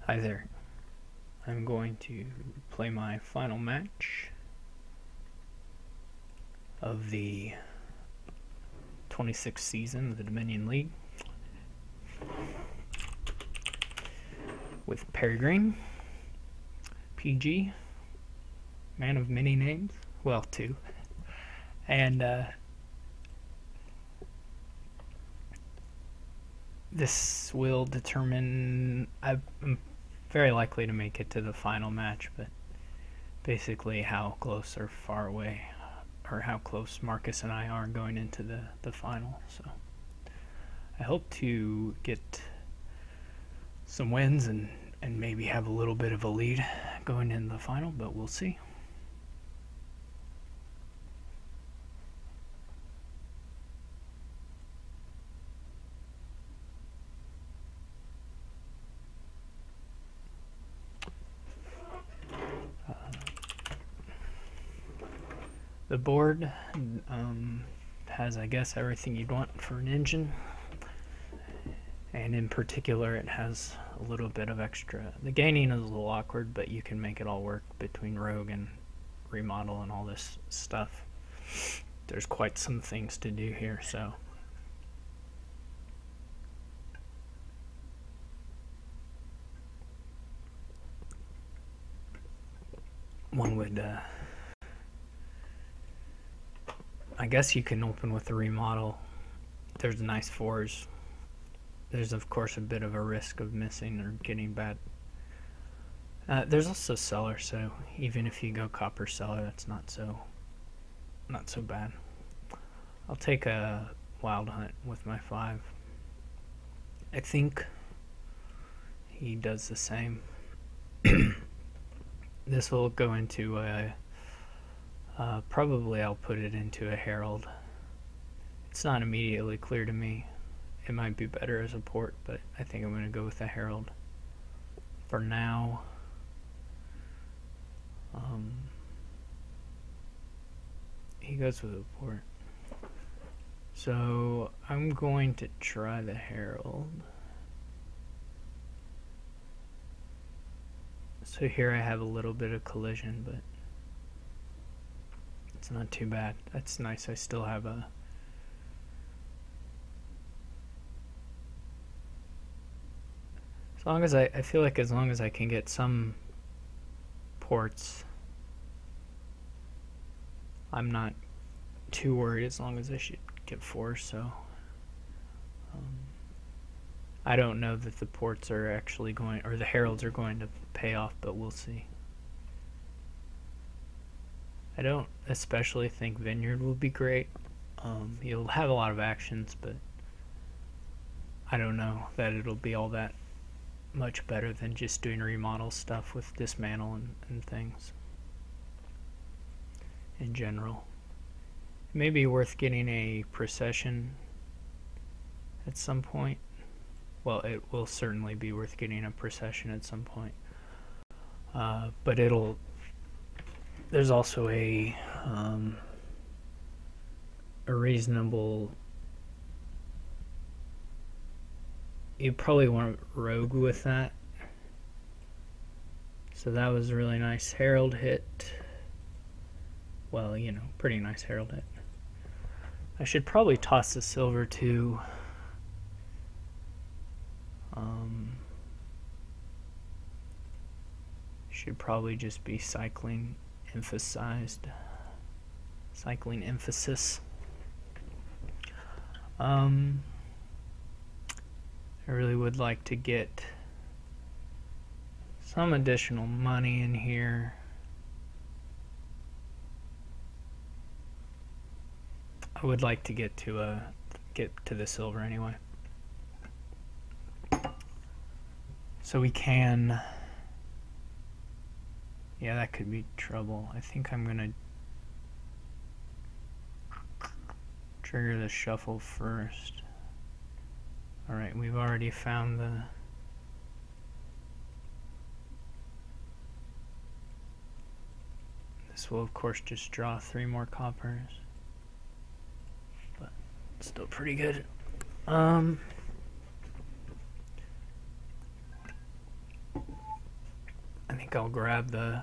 Hi there. I'm going to play my final match of the 26th season of the Dominion League with Perry Green, PG, man of many names, well, two, and this will determine. I'm very likely to make it to the final match, but basically how close or far away, or how close Marcus and I are going into the final. So I hope to get some wins and maybe have a little bit of a lead going into the final, but we'll see. The board has, I guess, everything you'd want for an engine, and in particular it has a little bit of extra. The gaining is a little awkward, but you can make it all work between Rogue and remodel and all this stuff. There's quite some things to do here, so one would I guess you can open with the remodel. There's nice fours. There's of course a bit of a risk of missing or getting bad. There's also cellar, so even if you go copper cellar, that's not so bad. I'll take a wild hunt with my 5. I think he does the same. This will go into a probably I'll put it into a Herald. It's not immediately clear to me. It might be better as a port, but I think I'm going to go with a Herald for now. He goes with a port. So I'm going to try the Herald. So here I have a little bit of collision, but it's not too bad. That's nice. I still have a as long as I feel like as long as I can get some ports, I'm not too worried as long as I should get 4, so I don't know that the ports are actually going, or the Heralds are going to pay off, but we'll see. I don't especially think Vineyard will be great. You'll have a lot of actions, but I don't know that it'll be all that much better than just doing remodel stuff with dismantle and things in general. It may be worth getting a procession at some point. Well, it will certainly be worth getting a procession at some point. But there's also a reasonable. You probably want Rogue with that. So that was a really nice Herald hit. Well, you know, pretty nice Herald hit. I should probably toss the silver too. Should probably just be cycling emphasized. Cycling emphasis. I really would like to get some additional money in here. I would like to get to the silver anyway. So we can. Yeah, that could be trouble. I think I'm gonna trigger the shuffle first. Alright, we've already found the this will of course just draw 3 more coppers, but still pretty good. think I'll grab the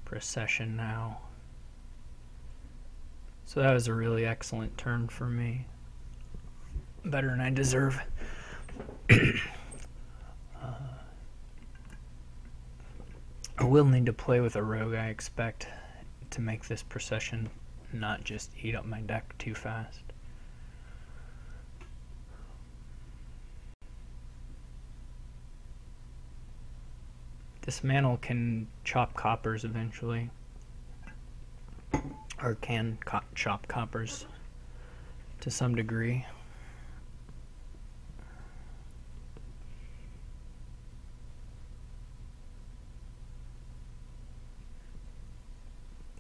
procession now. So that was a really excellent turn for me. Better than I deserve. I will need to play with a rogue, I expect, to make this procession not just eat up my deck too fast. This mantle can chop coppers eventually, or can chop coppers to some degree.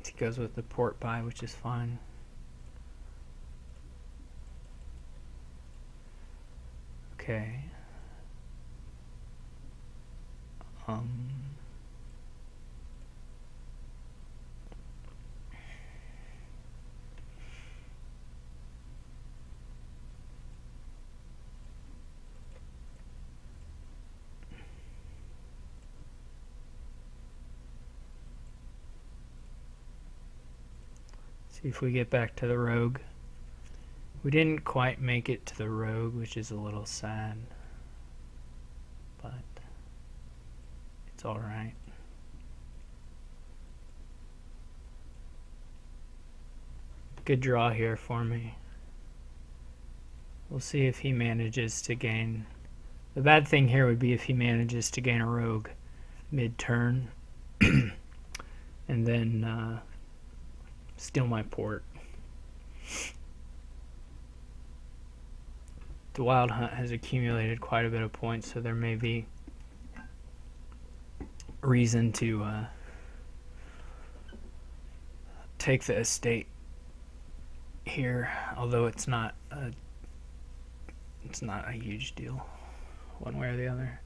He goes with the port buy, which is fine. Okay. See if we get back to the rogue. We didn't quite make it to the rogue, which is a little sad, but it's alright. Good draw here for me. We'll see if he manages to gain. The bad thing here would be if he manages to gain a rogue mid-turn and then steal my port. The Wild Hunt has accumulated quite a bit of points, so there may be reason to take the estate here, although it's not a huge deal one way or the other.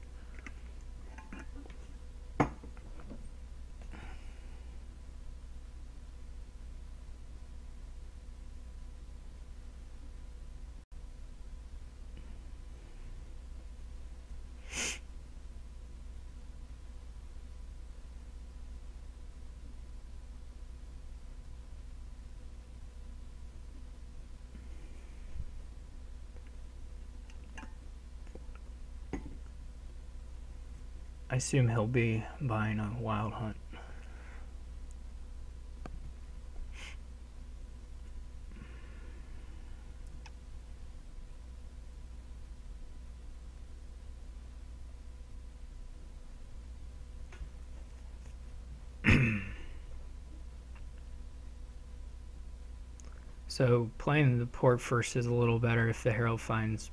I assume he'll be buying a Wild Hunt. So playing the port first is a little better if the Herald finds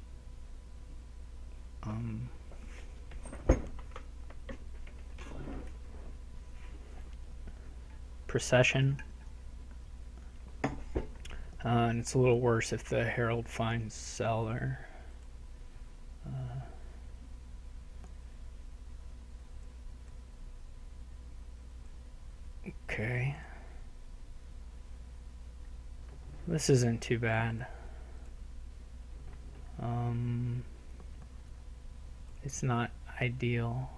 procession, and it's a little worse if the Herald finds cellar. Okay, this isn't too bad. It's not ideal.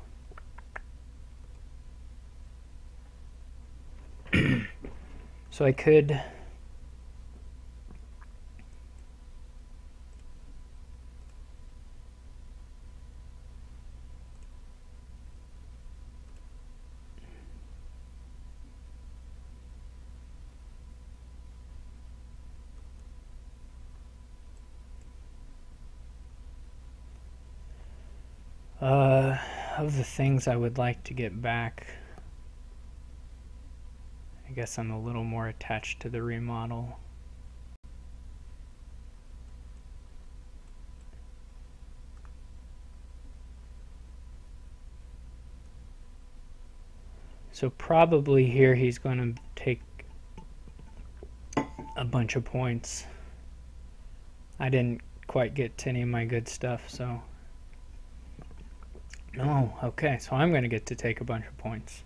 So I could of the things I would like to get back, I guess I'm a little more attached to the remodel. So probably here he's going to take a bunch of points. I didn't quite get to any of my good stuff, so... No, okay, so I'm going to get to take a bunch of points.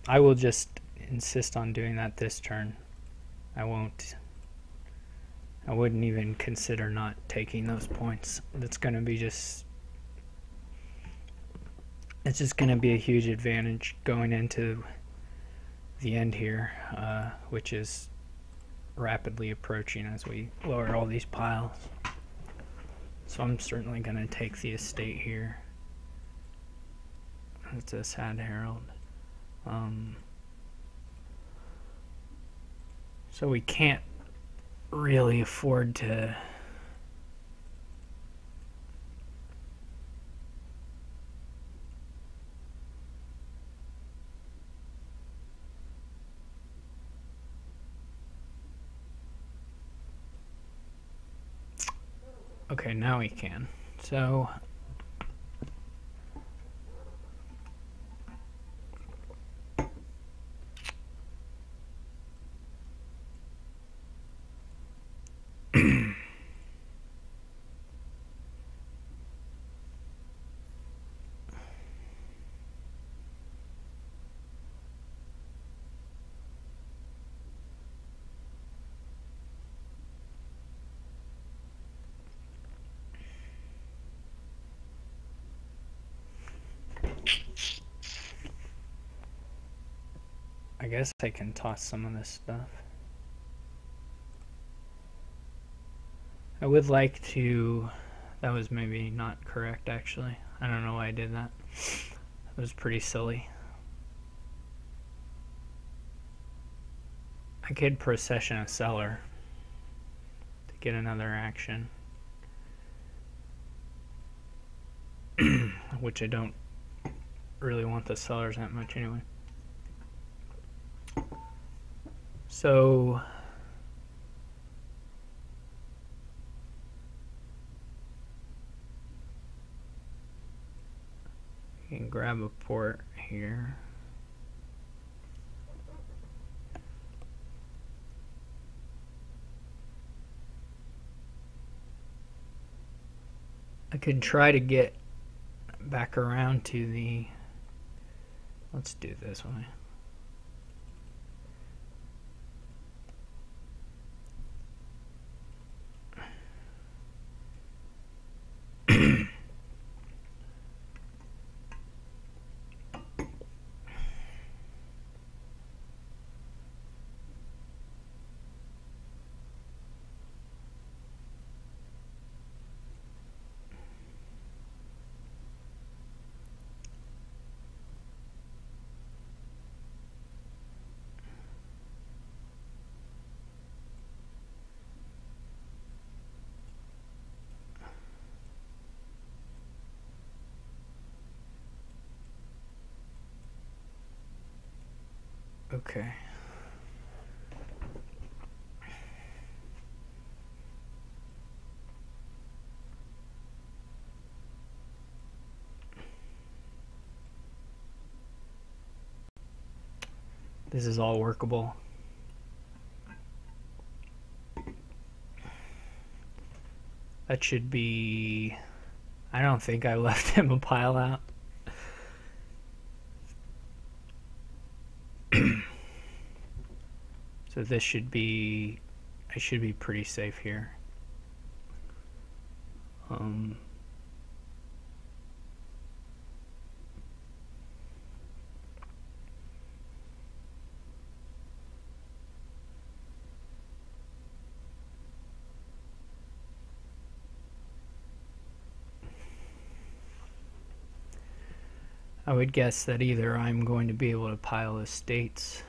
I will just insist on doing that this turn. I wouldn't even consider not taking those points. That's going to be just It's just going to be a huge advantage going into the end here, which is rapidly approaching as we lower all these piles. So I'm certainly going to take the estate here. It's a sad herald. So we can't really afford to okay, now we can. So I guess I can toss some of this stuff. I would like to... That was maybe not correct, actually. I don't know why I did that. It was pretty silly. I could procession a seller to get another action. Which I don't really want the sellers that much anyway. So you can grab a port here. I could try to get back around to the... Let's do it this way. Okay. This is all workable. That should be... I don't think I left him a pile out. So this should be... I should be pretty safe here. I would guess that either I'm going to be able to pile estates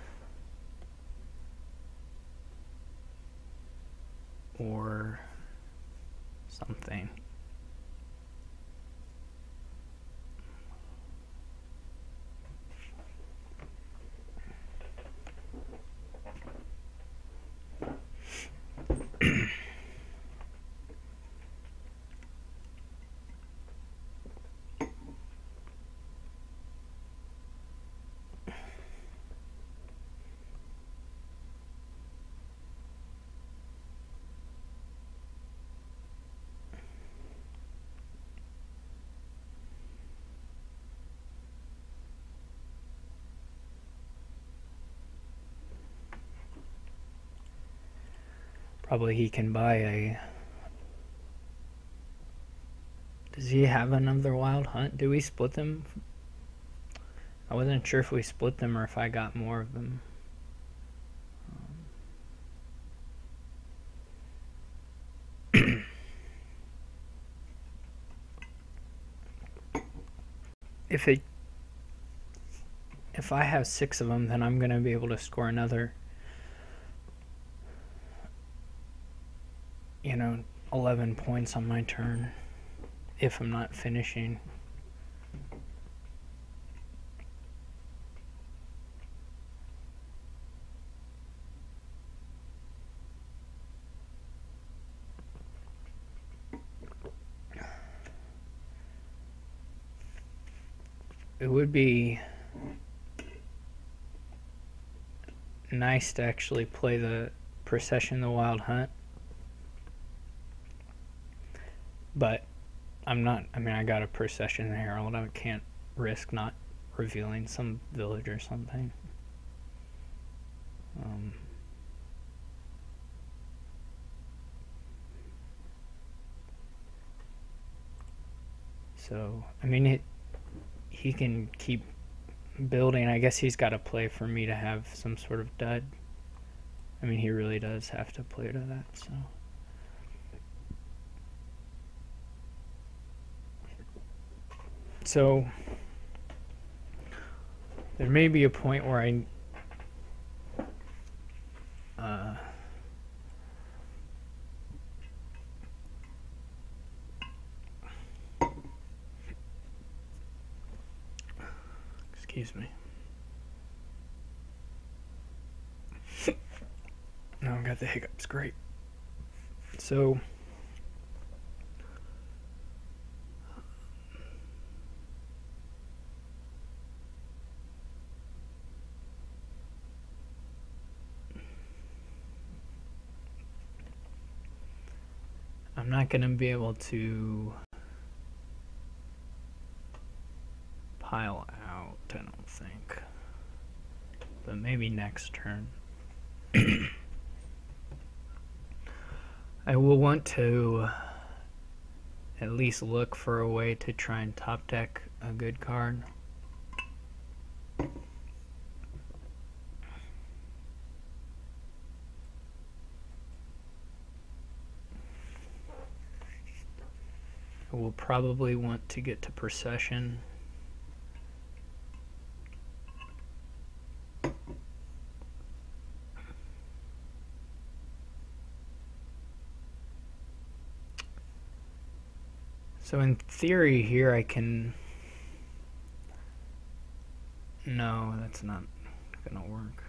or something. Probably he can buy a... Does he have another wild hunt? Do we split them I wasn't sure if we split them or if I got more of them. If I have 6 of them, then I'm going to be able to score another, 11 points on my turn if I'm not finishing. It would be nice to actually play the Procession the Wild Hunt, but I'm not. I mean, I got a Procession Herald. I can't risk not revealing some village or something. So, I mean, he can keep building. I guess he's got to play for me to have some sort of dud. I mean, he really does have to play to that, so. So, there may be a point where excuse me. No, I got the hiccups. Great. So, I'm not going to be able to pile out, I don't think. But maybe next turn. I will want to at least look for a way to try and top deck a good card. I will probably want to get to Procession. So in theory here I can... No, that's not gonna work.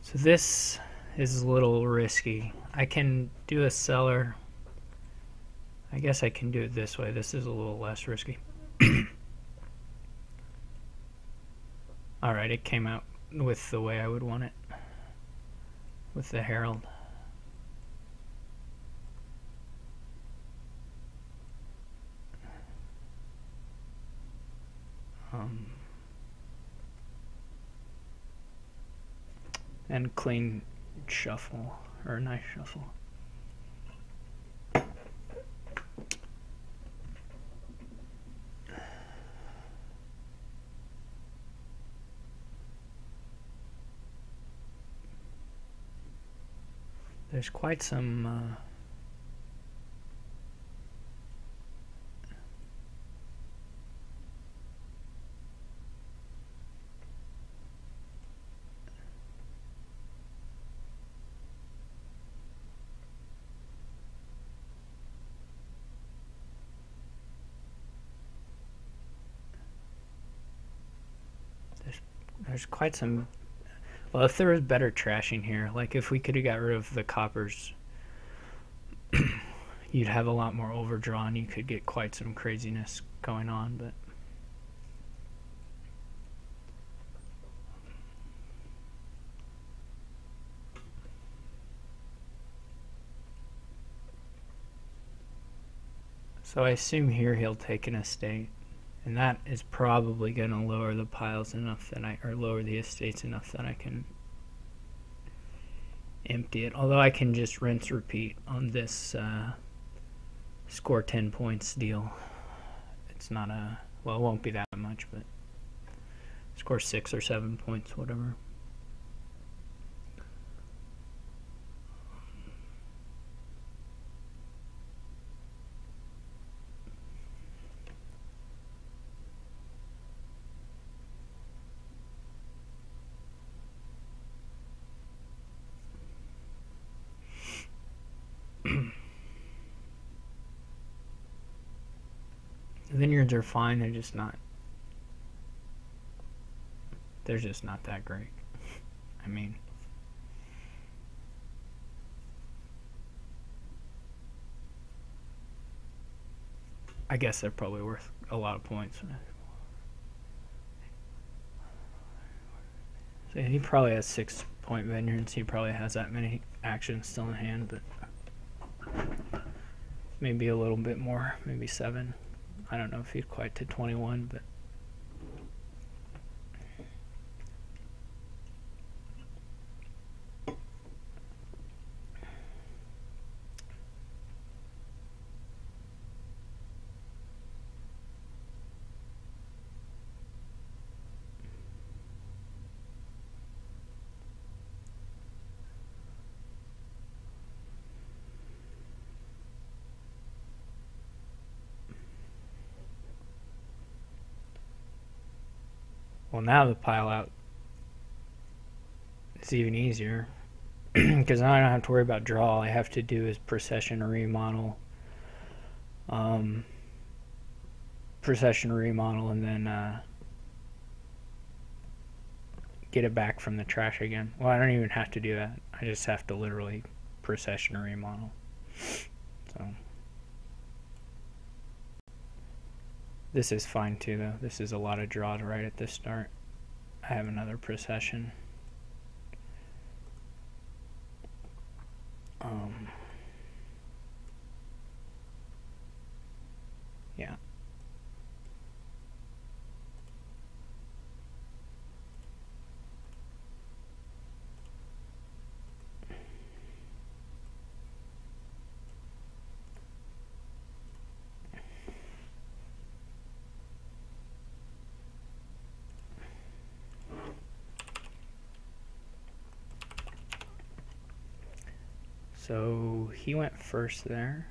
So this is a little risky. I can do a cellar. I guess I can do it this way. This is a little less risky. Alright, it came out with the way I would want it. With the Herald. And clean shuffle, or a nice shuffle. There's quite some There's quite some. Well, if there was better trashing here, like if we could have got rid of the coppers, you'd have a lot more overdraw and you could get quite some craziness going on, but so I assume here he'll take an estate, and that is probably going to lower the piles enough that or lower the estates enough that I can empty it. Although I can just rinse repeat on this score 10 points deal. It's not well, it won't be that much, but score 6 or 7 points, whatever. Vineyards are fine, they're just not that great. I mean, I guess they're probably worth a lot of points. So he probably has 6-point vineyards. He probably has that many actions still in hand, but maybe a little bit more, maybe 7. I don't know if he's quite to 21, but well, now the pile out is even easier because now I don't have to worry about draw. All I have to do is procession remodel, and then get it back from the trash again. Well, I don't even have to do that. I just have to literally procession remodel. So this is fine too, though. This is a lot of draws right at the start. I have another procession. Yeah. So he went first there.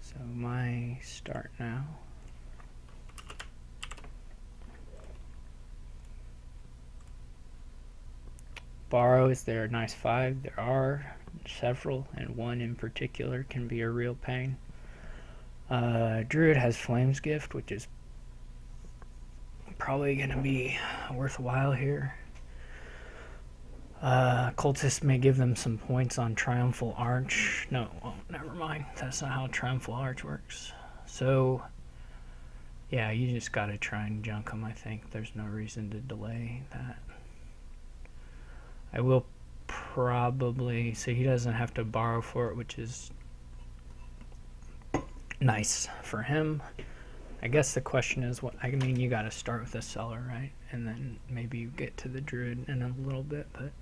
So my start now. Borrow, is there a nice 5? There are several, and one in particular can be a real pain. Druid has Flames Gift, which is probably going to be worthwhile here. Cultist may give them some points on Triumphal Arch. No, well, never mind. That's not how Triumphal Arch works. So, yeah, you just got to try and junk them, I think. There's no reason to delay that. I will probably... So he doesn't have to borrow for it, which is nice for him. I guess the question is, what I mean, you got to start with a seller, right? And then maybe you get to the Druid in a little bit, but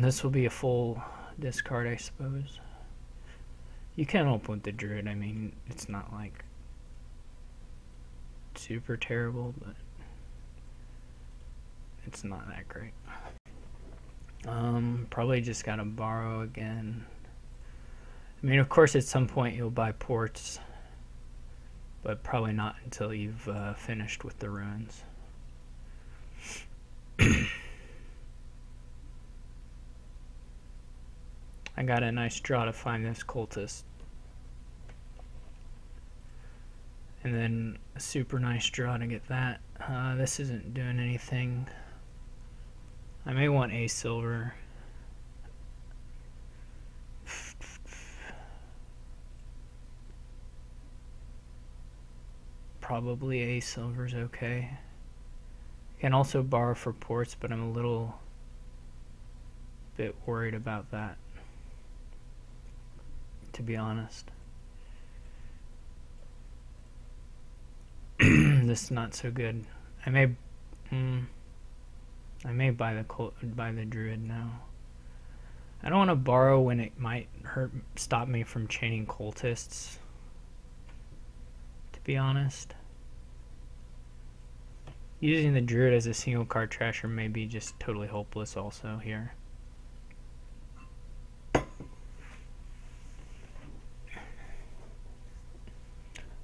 this will be a full discard, I suppose. You can open with the Druid. I mean, it's not like super terrible, but it's not that great. Probably just got to borrow again. I mean, of course, at some point you'll buy ports, but probably not until you've finished with the ruins. I got a nice draw to find this cultist. And then a super nice draw to get that. This isn't doing anything. I may want a silver. Probably a silver's okay. Can also borrow for ports, but I'm a little bit worried about that, to be honest. This is not so good. I may buy the druid now. I don't want to borrow when it might stop me from chaining cultists, to be honest. Using the druid as a single card trasher may be just totally hopeless also here.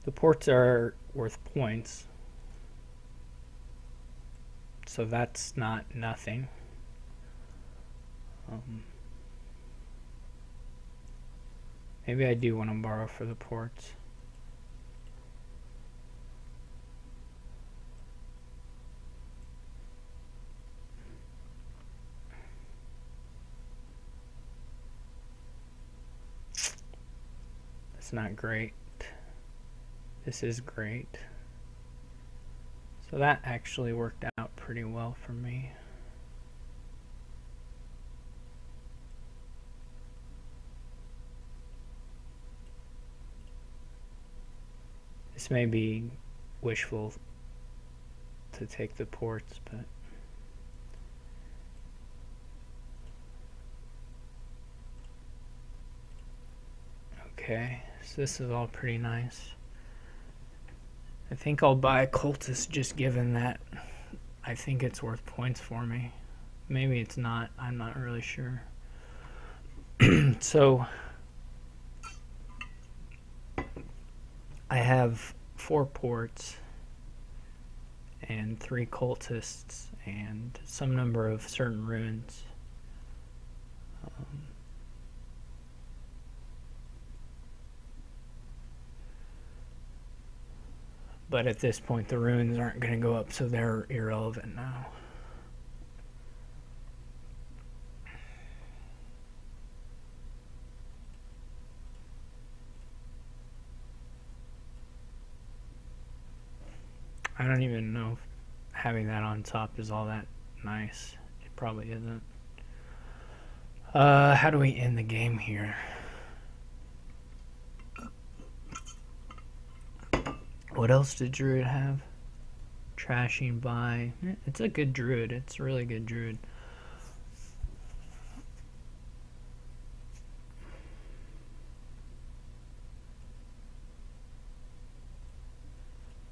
The ports are worth points, so that's not nothing. Maybe I do want to borrow for the ports. That's not great. This is great. So that actually worked out pretty well for me. This may be wishful to take the ports, but okay, so this is all pretty nice. I think I'll buy a cultist just given that I think it's worth points for me. Maybe it's not, I'm not really sure. So I have 4 ports and 3 cultists and some number of certain runes. But at this point the runes aren't going to go up, so they're irrelevant now. I don't even know if having that on top is all that nice. It probably isn't. How do we end the game here? What else did Druid have? Trashing by. It's a good Druid. It's a really good Druid.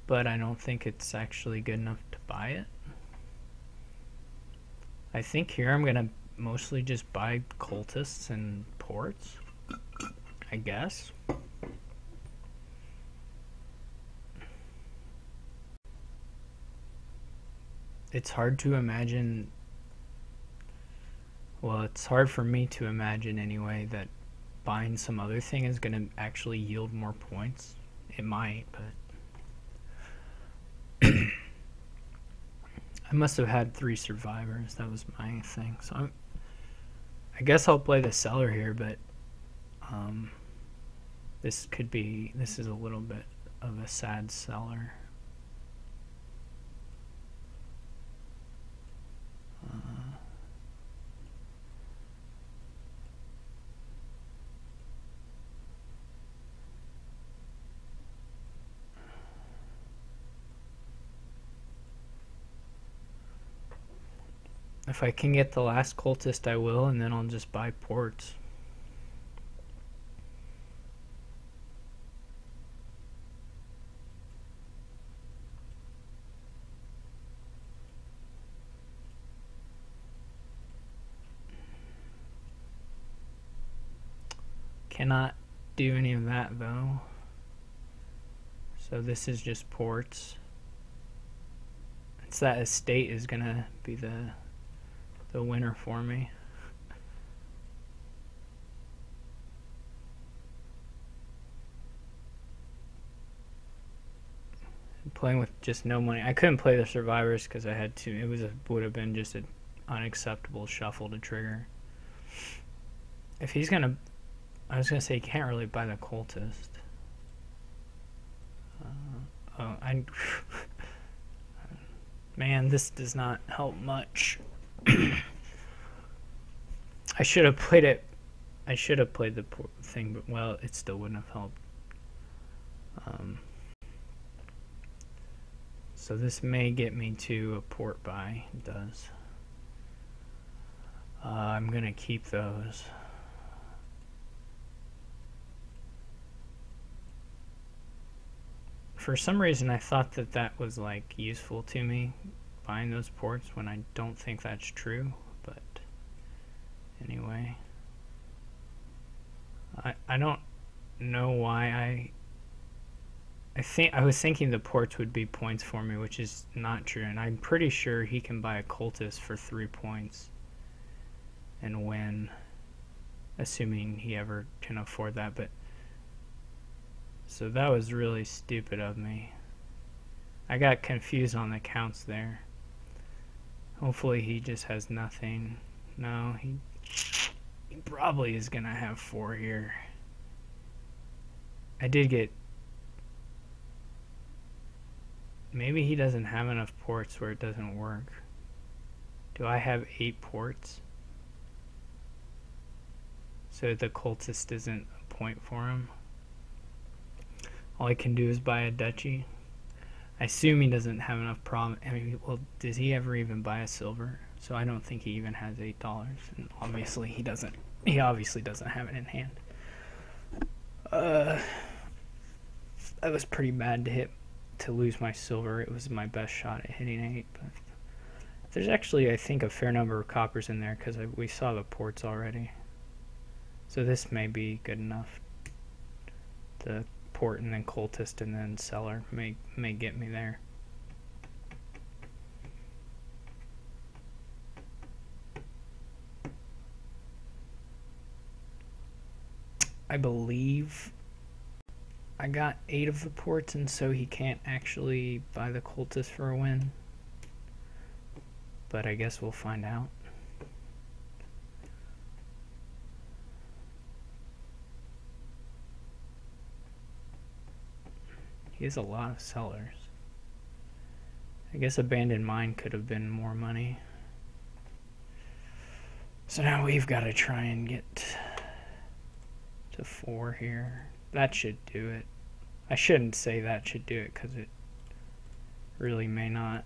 But I don't think it's actually good enough to buy it. I think here I'm gonna mostly just buy cultists and ports, I guess. It's hard to imagine, well, it's hard for me to imagine anyway that buying some other thing is gonna actually yield more points. It might, but I must have had 3 survivors. That was my thing. So I guess I'll play the seller here, but this is a little bit of a sad seller. If I can get the last cultist, I will, and then I'll just buy ports. Cannot do any of that though. So this is just ports. It's that estate is gonna be the winner for me. playing with just no money. I couldn't play the survivors because I had to. Would have been just an unacceptable shuffle to trigger. If he's gonna, I was gonna say he can't really buy the cultist. Man, this does not help much. I should have played it. I should have played the thing, but well, it still wouldn't have helped. So this may get me to a port buy. It does. I'm gonna keep those. For some reason, I thought that that was like useful to me, buying those ports, when I don't think that's true. But anyway, I don't know why I was thinking the ports would be points for me, which is not true, and I'm pretty sure he can buy a cultist for 3 points and win, assuming he ever can afford that. But so that was really stupid of me. I got confused on the counts there. Hopefully he just has nothing. No, he probably is gonna have 4 here. I did get... Maybe he doesn't have enough ports where it doesn't work. Do I have 8 ports? So the cultist isn't a point for him. All I can do is buy a duchy. I assume he doesn't have enough problem. I mean, well, does he ever even buy a silver? So I don't think he even has $8, and obviously he doesn't. He obviously doesn't have it in hand. That was pretty bad to lose my silver. It was my best shot at hitting 8, but there's actually, I think, a fair number of coppers in there because we saw the ports already. So this may be good enough. The port and then cultist and then seller may get me there. I believe I got 8 of the ports, and so he can't actually buy the cultist for a win. But I guess we'll find out. He has a lot of sellers. I guess abandoned mine could have been more money. So now we've got to try and get to 4 here. That should do it. I shouldn't say that should do it because it really may not.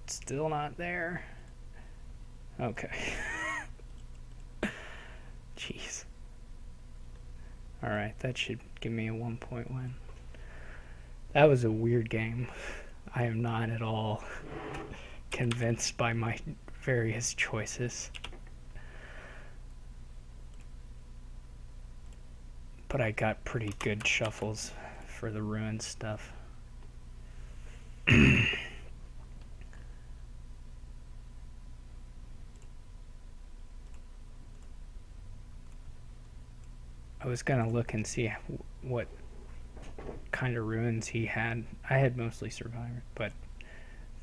Still not there. Okay. Jeez. Alright, that should give me a 1-point win. That was a weird game. I am not at all convinced by my various choices. But I got pretty good shuffles for the ruined stuff. I was gonna look and see what kind of ruins he had. I had mostly Survivor, but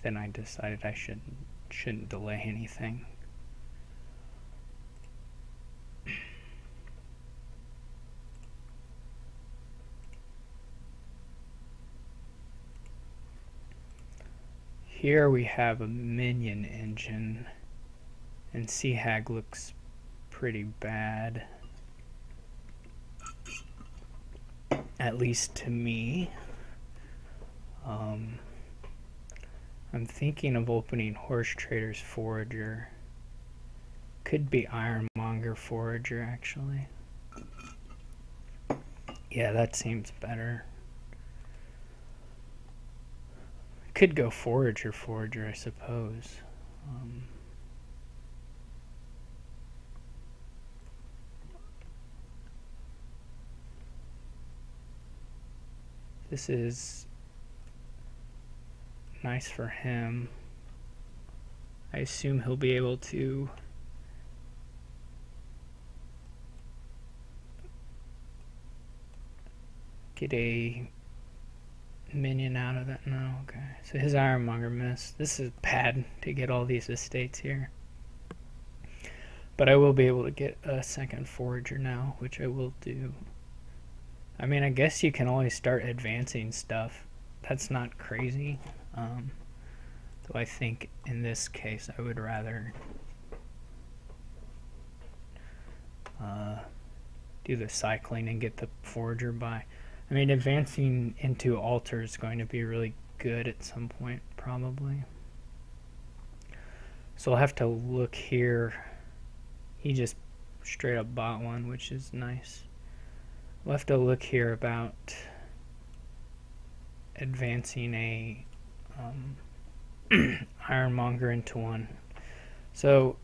then I decided I shouldn't delay anything. Here we have a minion engine, and Seahag looks pretty bad. At least to me. I'm thinking of opening Horse Trader's Forager. Could be Ironmonger Forager, actually. Yeah, that seems better. Could go Forager, I suppose. This is nice for him. I assume he'll be able to get a minion out of that. No, okay. So his Ironmonger missed. This is bad to get all these estates here. But I will be able to get a second forager now, which I will do. I mean, I guess you can always start advancing stuff. That's not crazy. Though I think in this case I would rather do the cycling and get the forager by. I mean, advancing into altar is going to be really good at some point, probably. So I'll have to look here. He just straight up bought one, which is nice. We'll have to look here about advancing a Ironmonger into one. So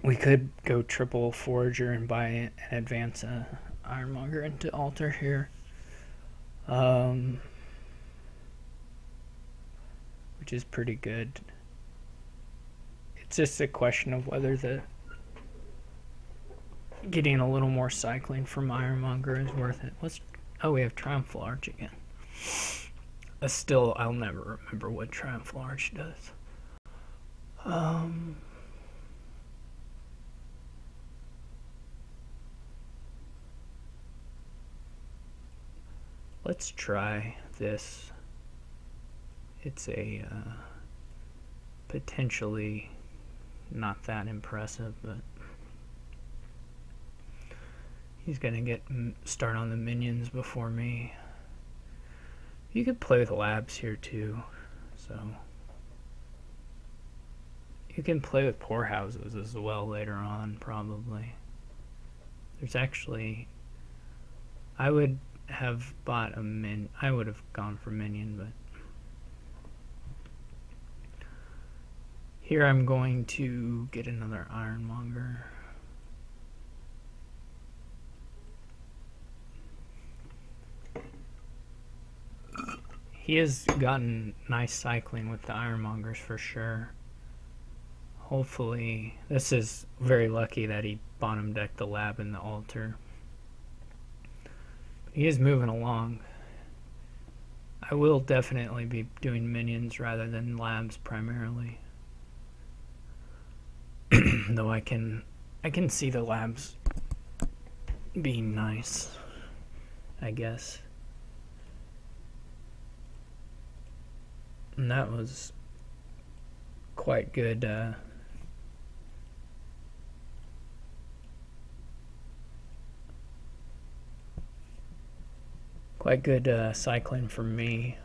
we could go triple forager and buy it and advance a Ironmonger into altar here. Which is pretty good. It's just a question of whether the getting a little more cycling from Ironmonger is worth it. Oh, we have Triumphal Arch again. Still, I'll never remember what Triumphal Arch does. Let's try this. It's a potentially not that impressive, but he's gonna get start on the minions before me. You could play with labs here too, so you can play with poorhouses as well later on, probably. There's actually, I would have bought a I would have gone for minion, but here I'm going to get another Ironmonger. He has gotten nice cycling with the Ironmongers for sure. Hopefully, this is very lucky that he bottom decked the lab in the altar. But he is moving along. I will definitely be doing minions rather than labs primarily. Though I can see the labs being nice, I guess. And that was quite good. Quite good cycling for me.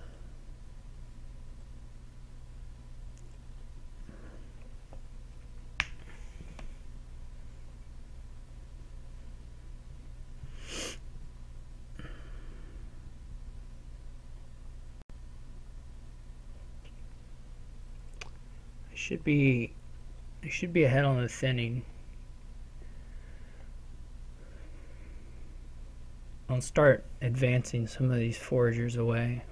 I should be ahead on the thinning. I'll start advancing some of these foragers away.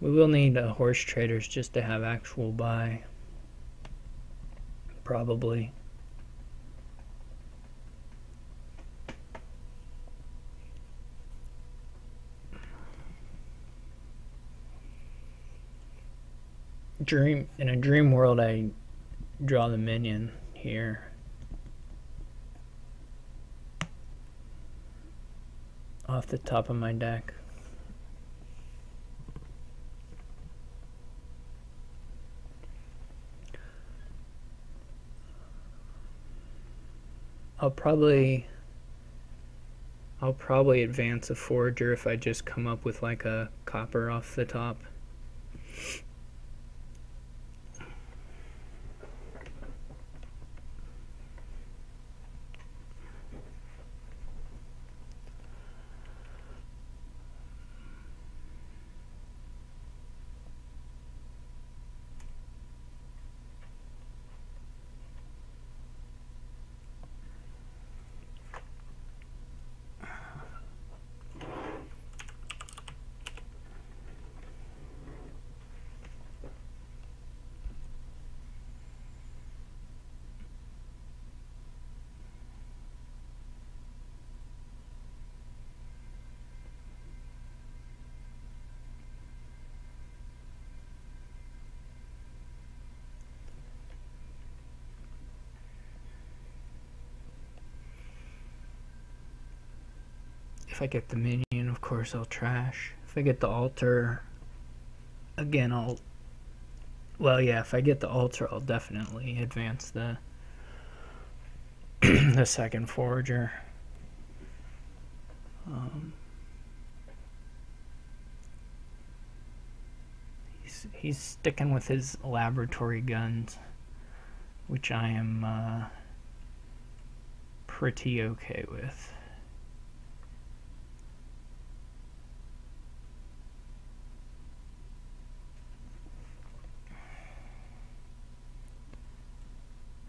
We will need horse traders just to have actual buy. Probably. In a dream world, I draw the minion here. Off the top of my deck. I'll probably advance a forager if I just come up with like a copper off the top. If I get the minion, of course I'll trash. If I get the altar, again I'll... Well, yeah, if I get the altar, I'll definitely advance the the second forager. He's sticking with his laboratory guns, which I am pretty okay with.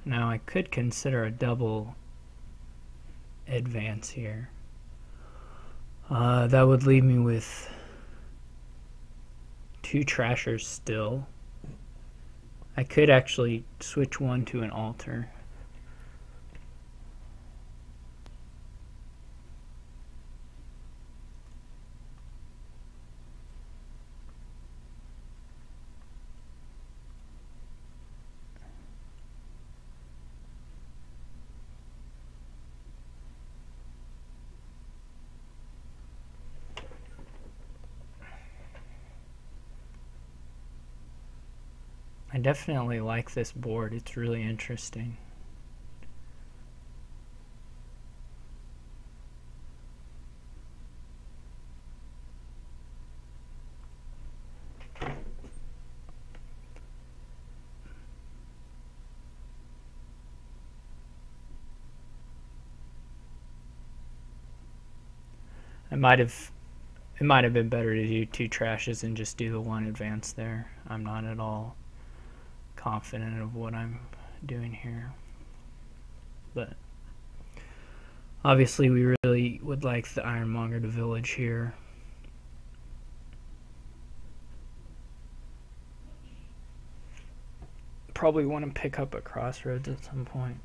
Now I could consider a double advance here. That would leave me with 2 trashers still. I could actually switch one to an altar. I definitely like this board. It's really interesting. It might have been better to do 2 trashes and just do the 1 advance there. I'm not at all confident of what I'm doing here, but obviously we really would like the Ironmonger to village here. Probably want to pick up a crossroads at some point.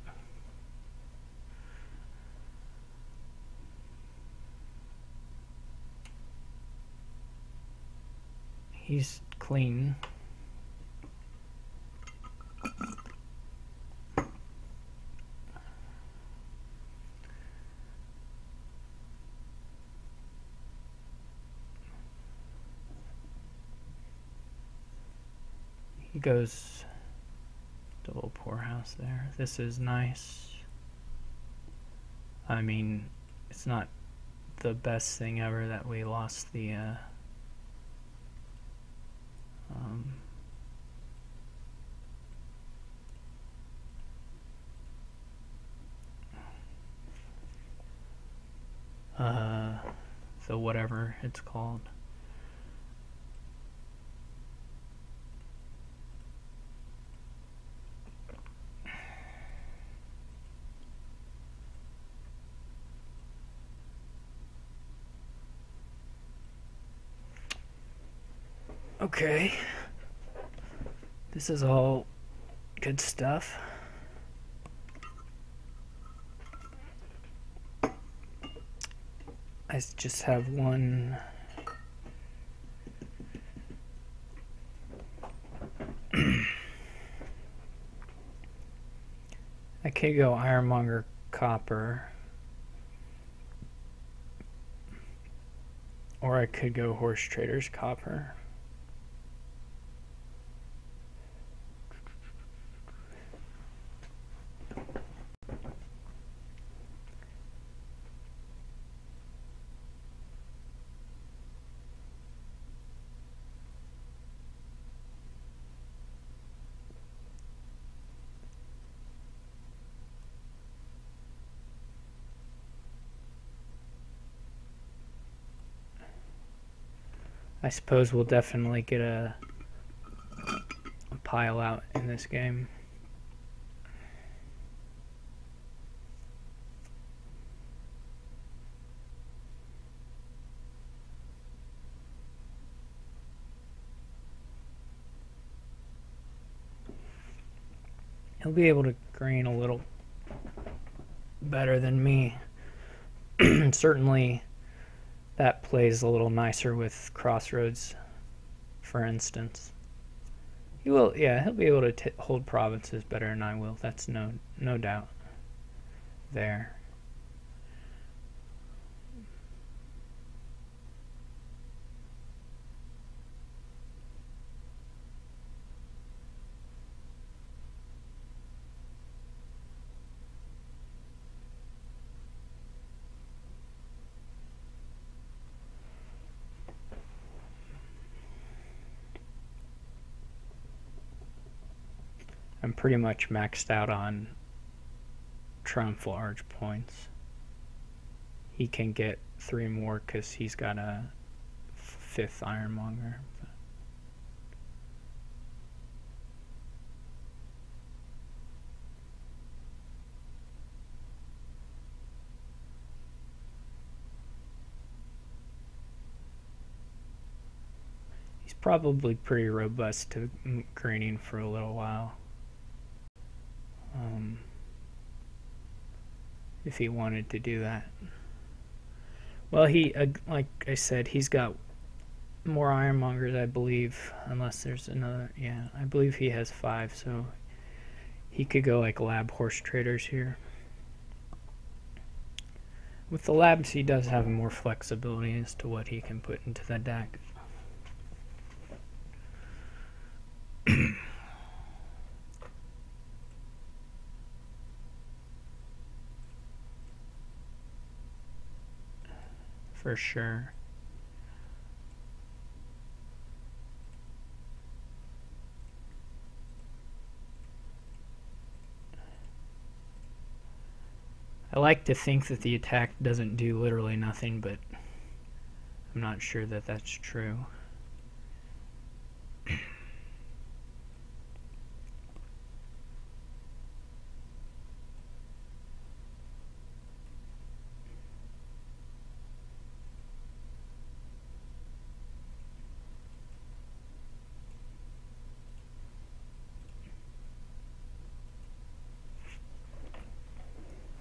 He's clean. He goes double poorhouse there. This is nice. I mean, it's not the best thing ever that we lost the so whatever it's called. Okay, this is all good stuff. I just have one. I could go Ironmonger Copper, or I could go Horse Traders Copper. I suppose we'll definitely get a pile out in this game. He'll be able to green a little better than me. Certainly that plays a little nicer with Crossroads, for instance. He will, yeah, he'll be able to hold provinces better than I will. That's no doubt there. I'm pretty much maxed out on Triumphal Arch points. He can get 3 more because he's got a 5th Ironmonger. He's probably pretty robust to greening for a little while. If he wanted to do that. Well, he, like I said, he's got more Ironmongers, I believe, unless there's another. Yeah, I believe he has 5, so he could go like lab horse traders here. With the labs, he does have more flexibility as to what he can put into the deck. For sure. I like to think that the attack doesn't do literally nothing, but I'm not sure that that's true.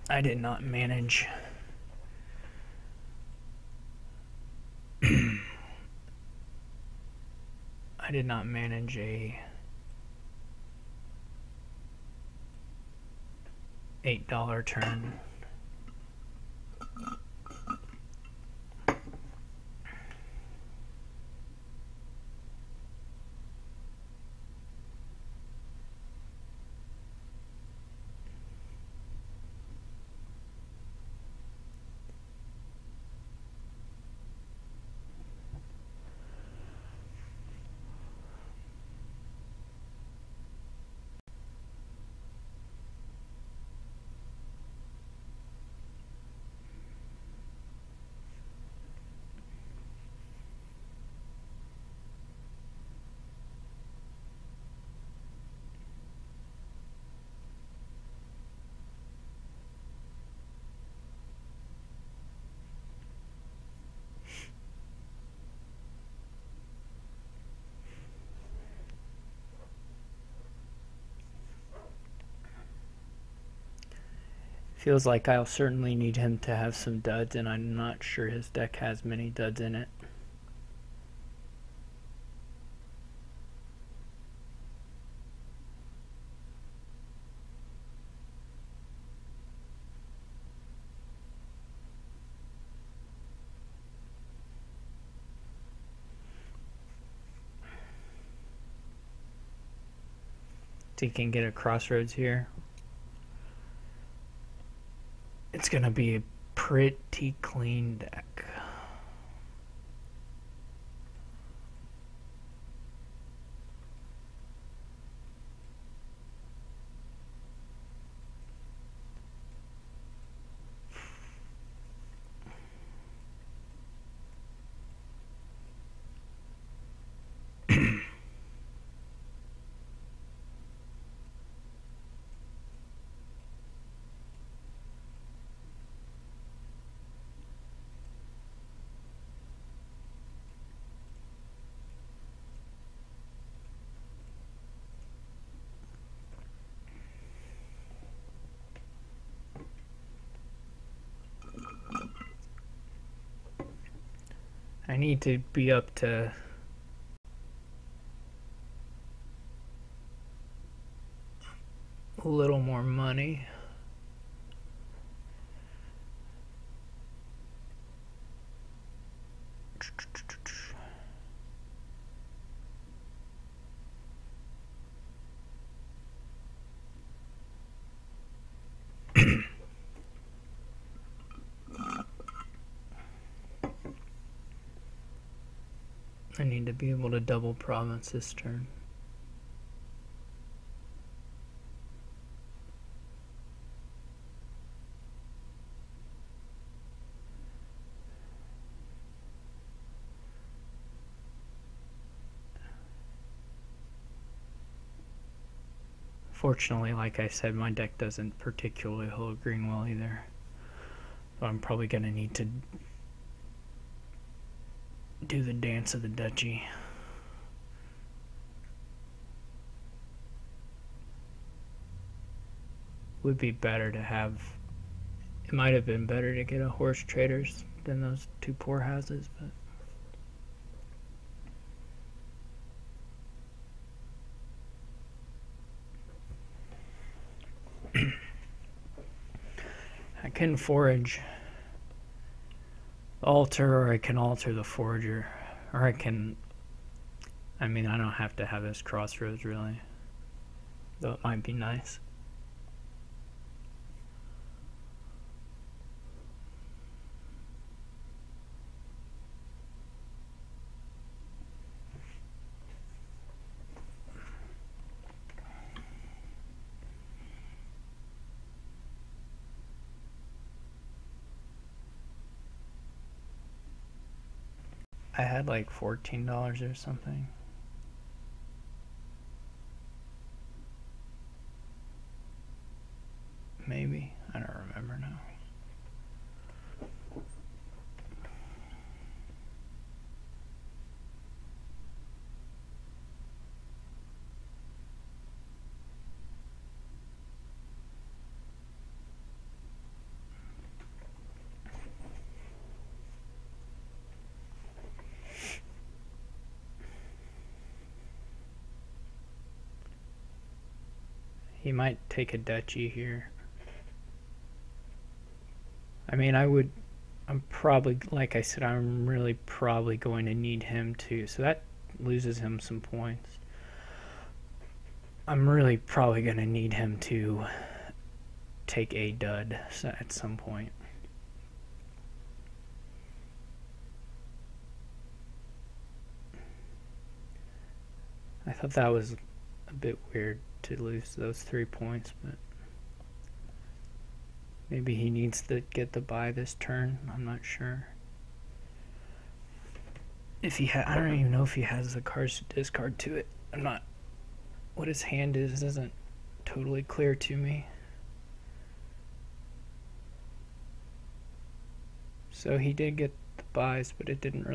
I did not manage I did not manage a $8 turn. Feels like I'll certainly need him to have some duds, and I'm not sure his deck has many duds in it. So he can get a crossroads here. It's gonna be a pretty clean deck. I need to be up to a little more money. I need to be able to double province this turn. Fortunately, like I said, my deck doesn't particularly hold green well either. So I'm probably going to need to do the dance of the duchy. Would be better to have... It might have been better to get a horse traders than those two poor houses, but... I can forage the altar, or I can alter the forager, or I can... I mean, I don't have to have this crossroads, really. Though it might be nice. I had like $14 or something. Maybe. I don't remember now. He might take a duchy here. I mean, I'm probably, like I said, I'm really probably going to need him too. So that loses him some points. I'm really probably going to need him to take a dud at some point. I thought that was a bit weird to lose those 3 points, but maybe he needs to get the buy this turn. I'm not sure. If he I don't even know if he has the cards to discard to it. I'm not... What his hand is isn't totally clear to me. So he did get the buys, but it didn't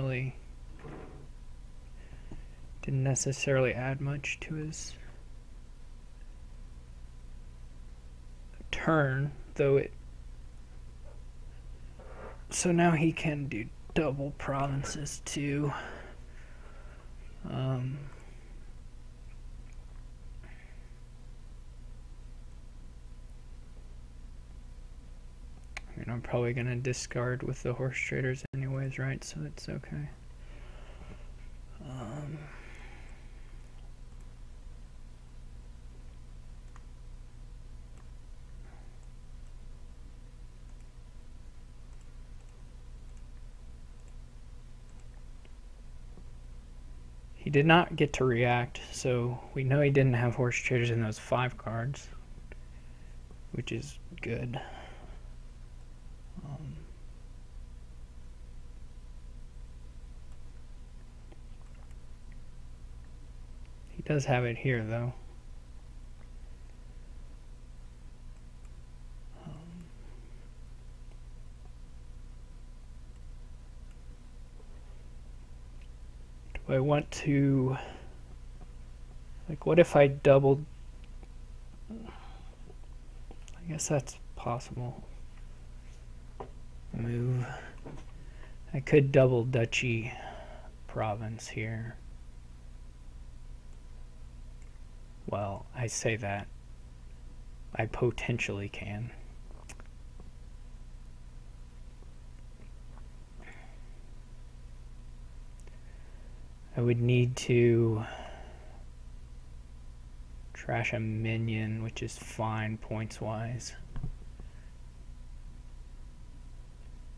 necessarily add much to his turn, though it... So now he can do double provinces too. I mean, I'm probably gonna discard with the horse traders anyways, right? So it's okay. He did not get to react, so we know he didn't have horse traders in those 5 cards, which is good. He does have it here, though. Do I want to... Like, what if I doubled... I guess that's possible. Move. I could double duchy province here. Well, I say that. I potentially can. I would need to trash a minion, which is fine points-wise.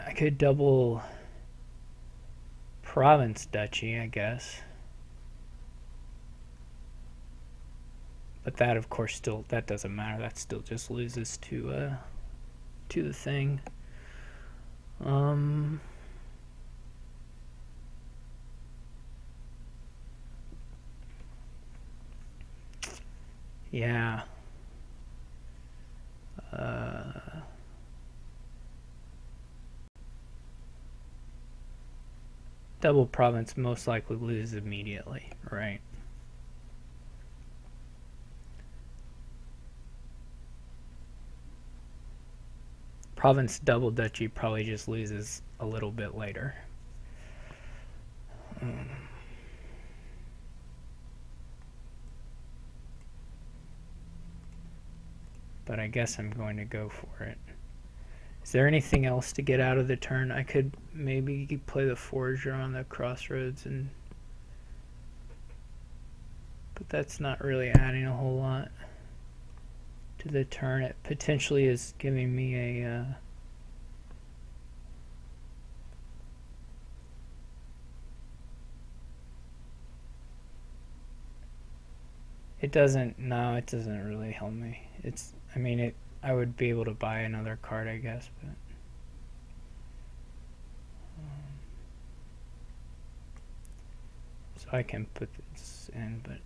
I could double province duchy, I guess. But that, of course, still, that doesn't matter. That still just loses to the thing. Yeah. double province most likely loses immediately, right? Province double duchy probably just loses a little bit later. But I guess I'm going to go for it. Is there anything else to get out of the turn? I could maybe play the forager on the crossroads, but that's not really adding a whole lot to the turn. It potentially is giving me a it doesn't really help me. I would be able to buy another card, I guess, but so I can put this in, but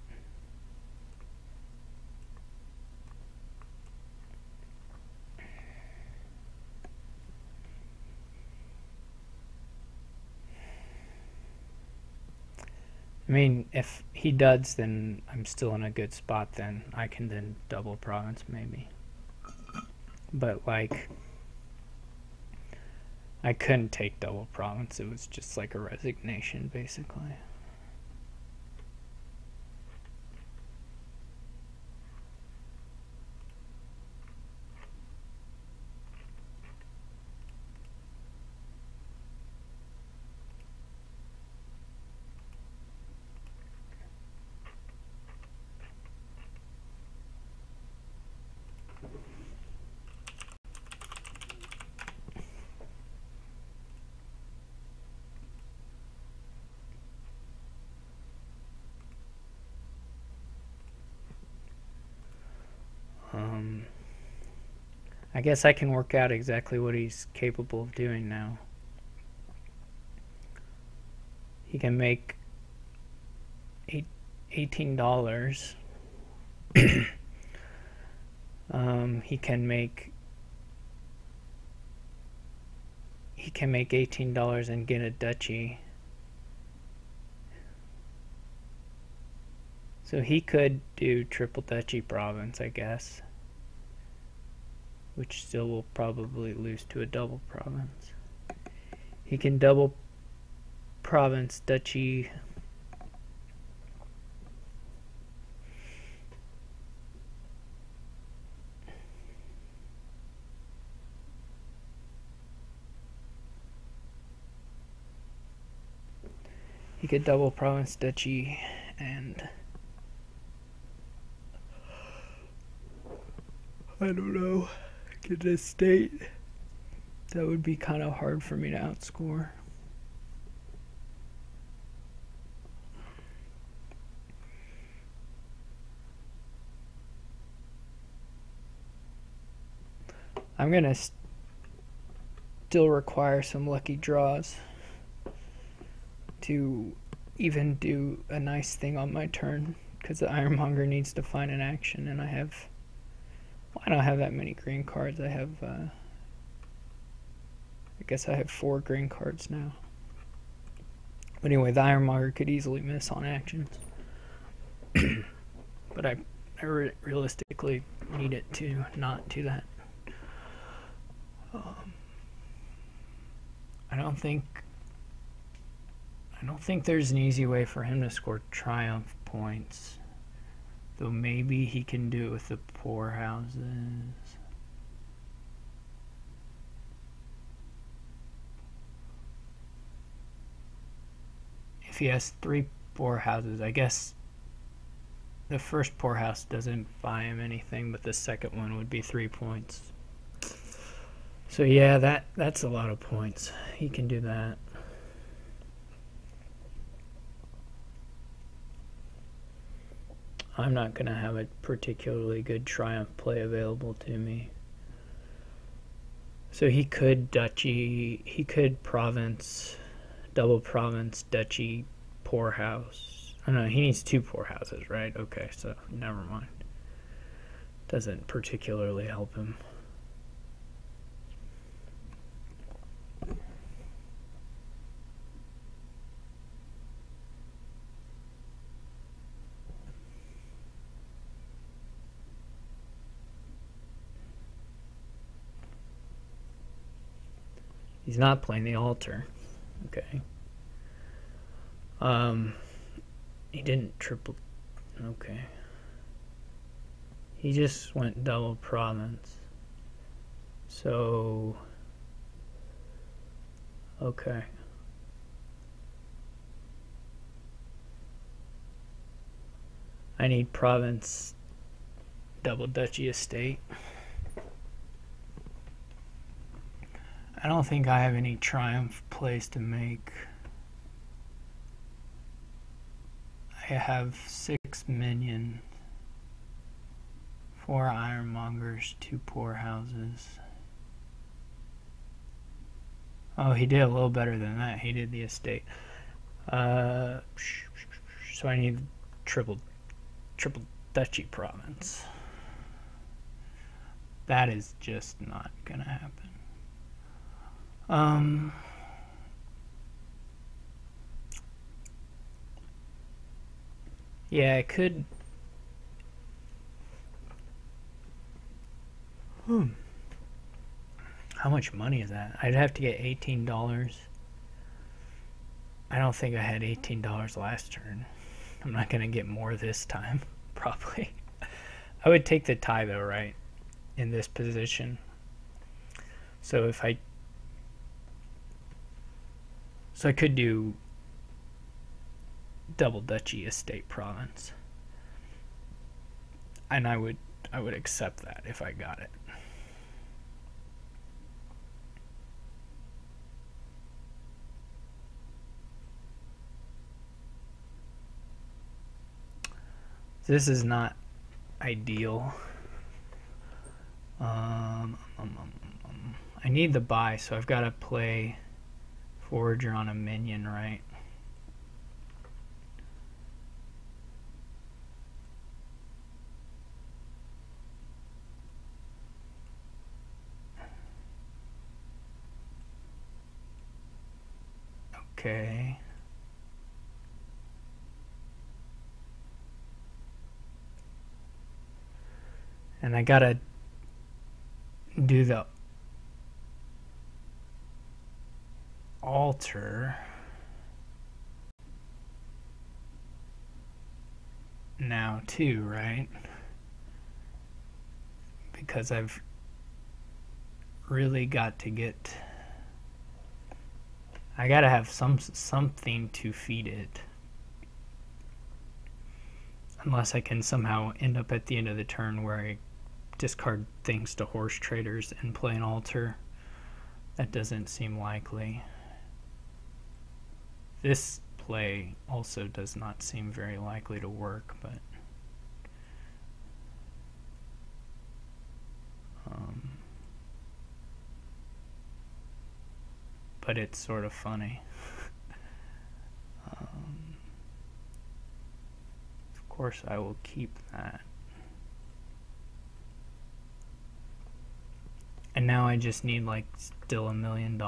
I mean, if he duds, then I'm still in a good spot. Then I can then double province maybe. But like, I couldn't take double province. It was just like a resignation, basically. I guess I can work out exactly what he's capable of doing now. He can make $18. He can make $18 and get a duchy. So he could do triple duchy province, I guess, which still will probably lose to a double province. He can double province duchy. He could double province duchy and I don't know, get this state. That would be kind of hard for me to outscore. I'm gonna still require some lucky draws to even do a nice thing on my turn, because the Ironmonger needs to find an action, and I don't have that many green cards. I guess I have 4 green cards now. But anyway, the Ironmonger could easily miss on actions. But I realistically need it to not do that. I don't think there's an easy way for him to score triumph points. Though maybe he can do it with the poor houses. If he has 3 poor houses, I guess the first poor house doesn't buy him anything, but the second one would be 3 points. So yeah, that's a lot of points. He can do that. I'm not going to have a particularly good triumph play available to me. So he could duchy, he could province, double province, duchy, poor house. Oh no, he needs 2 poor houses, right? Okay, so never mind. Doesn't particularly help him. He's not playing the altar. Okay. He didn't triple. Okay. He just went double province. So. Okay. I need province double duchy estate. I don't think I have any triumph plays to make. I have 6 minions, 4 ironmongers, 2 poorhouses. Oh, he did a little better than that. He did the estate. So I need triple duchy province. That is just not gonna happen. Yeah, I could. How much money is that? I'd have to get $18. I don't think I had $18 last turn. I'm not gonna get more this time, probably. I would take the tie though, right? In this position. So if I could do double duchy estate province. And I would accept that if I got it. This is not ideal. I need the buy, so I've got to play Forager on a minion, right? Okay. And I gotta do the altar now too, right? Because I've really got to get, I gotta have something to feed it. Unless I can somehow end up at the end of the turn where I discard things to horse traders and play an altar. That doesn't seem likely. This play also does not seem very likely to work, but it's sort of funny. Of course I will keep that. And now I just need like still $1 million.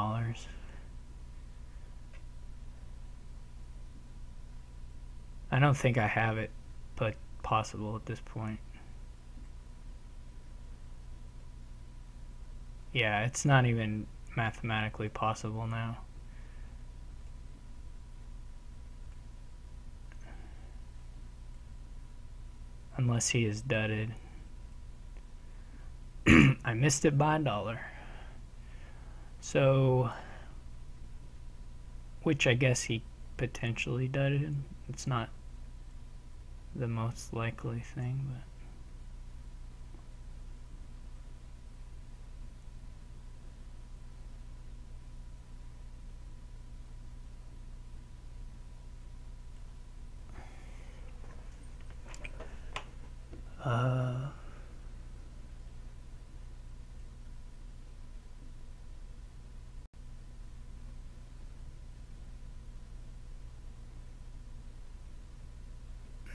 I don't think I have it, but possible at this point. Yeah, it's not even mathematically possible now. Unless he is dudded. I missed it by $1. So, which I guess he potentially dudded. It's not the most likely thing, but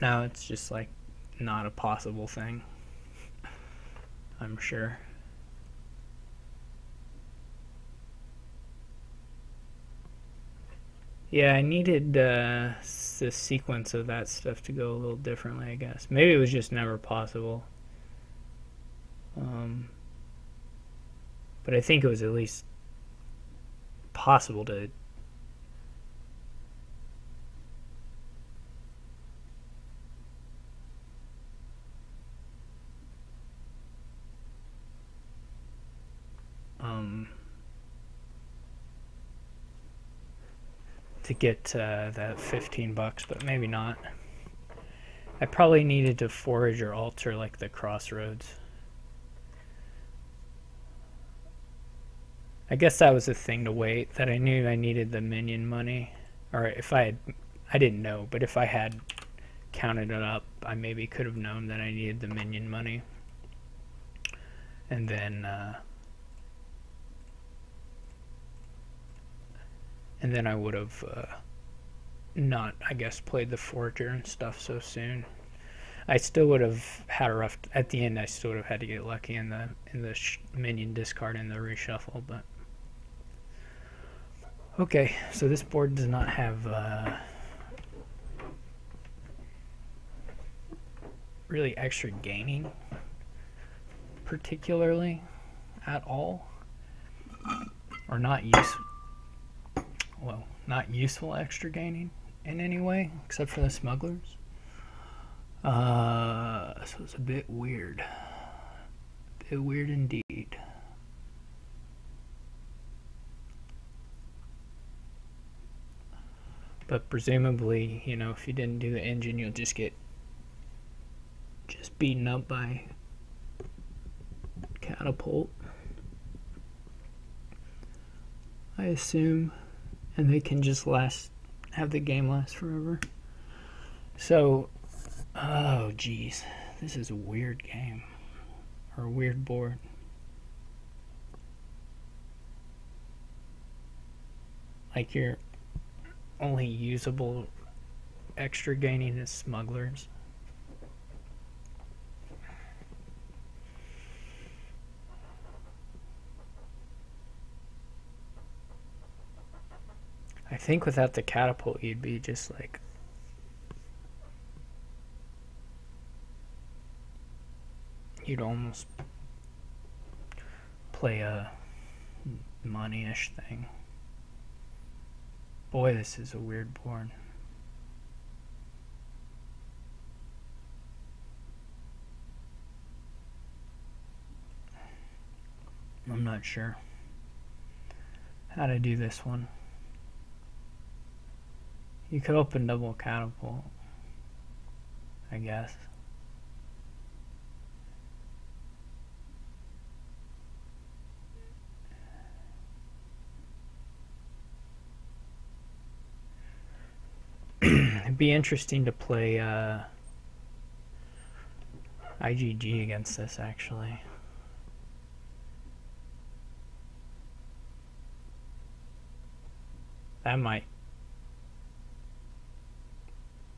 now it's just like not a possible thing, I'm sure. Yeah, I needed the sequence of that stuff to go a little differently, I guess. Maybe it was just never possible. But I think it was at least possible to get that 15 bucks, but maybe not. I probably needed to forage or alter like the crossroads. I guess that was the thing to wait, that I knew I needed the minion money. Or if I didn't know, but if I had counted it up, I maybe could have known that I needed the minion money. And then I would have not, I guess, played the forager and stuff so soon. I still would have had a rough, at the end I still would have had to get lucky in the minion discard and the reshuffle, but okay, so this board does not have really extra gaining particularly at all, or not useful extra gaining in any way except for the smugglers. So it's a bit weird. Indeed. But presumably, you know, if you didn't do the engine, you'll just get beaten up by catapult, I assume, and they can just have the game last forever. So, oh geez, this is a weird game, or a weird board. Like, your only usable extra gaining is smugglers. I think without the catapult, you'd be just like, you'd almost play a money-ish thing. Boy, this is a weird board. I'm not sure how to do this one. You could open double catapult, I guess. It'd be interesting to play IGG against this, actually. That might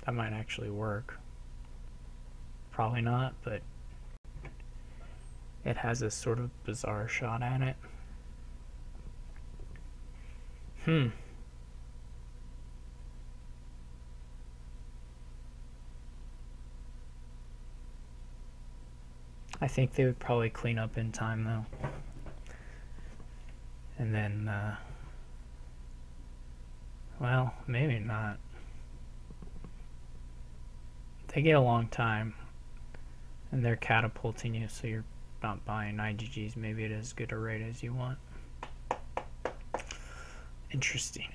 actually work. Probably not, but it has a sort of bizarre shot at it. I think they would probably clean up in time, though. And then, well, maybe not. They get a long time, and they're catapulting you, so you're not buying IGGs maybe at as good a rate as you want. Interesting.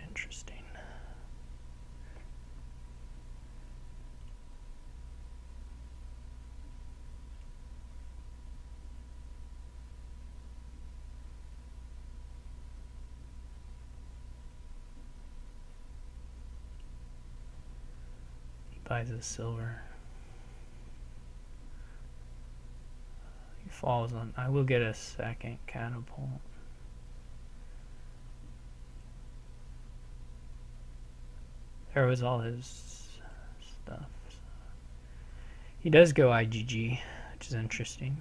He buys a silver. He falls on. I will get a second catapult. There was all his stuff. He does go IGG, which is interesting.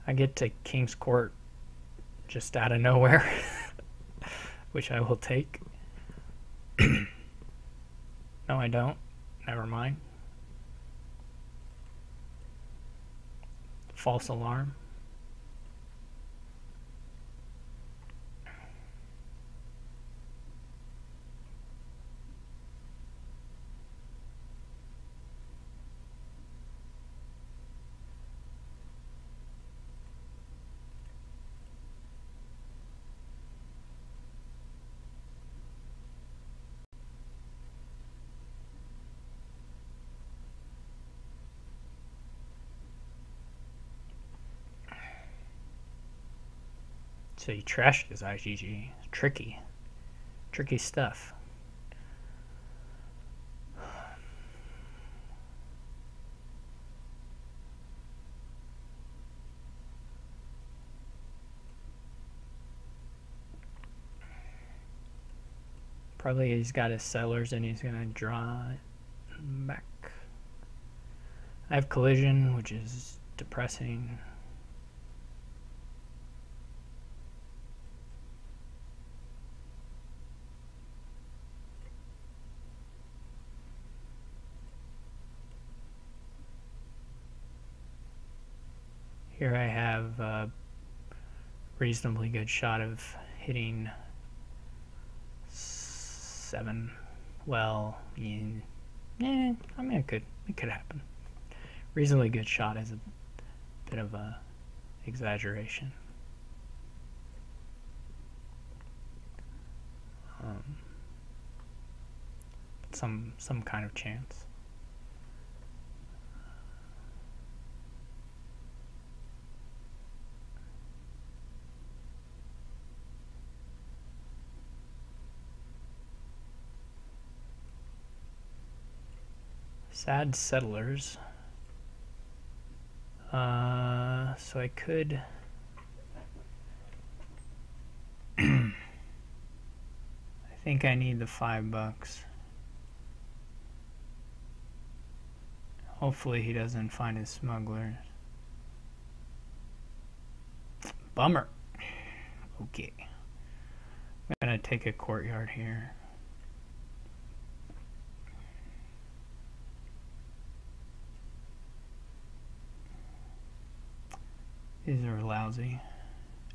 I get to King's Court just out of nowhere, which I will take. No, I don't. Never mind. False alarm. So he trashed his IgG. Tricky. Tricky stuff. Probably he's got his settlers and he's going to draw it back. I have collision, which is depressing. Here I have a reasonably good shot of hitting 7. Well, yeah, I mean it could happen. Reasonably good shot is a bit of a exaggeration. Some kind of chance. Sad settlers. So I could I think I need the $5. Hopefully he doesn't find his smugglers. Bummer. Okay. I'm gonna take a courtyard here. These are lousy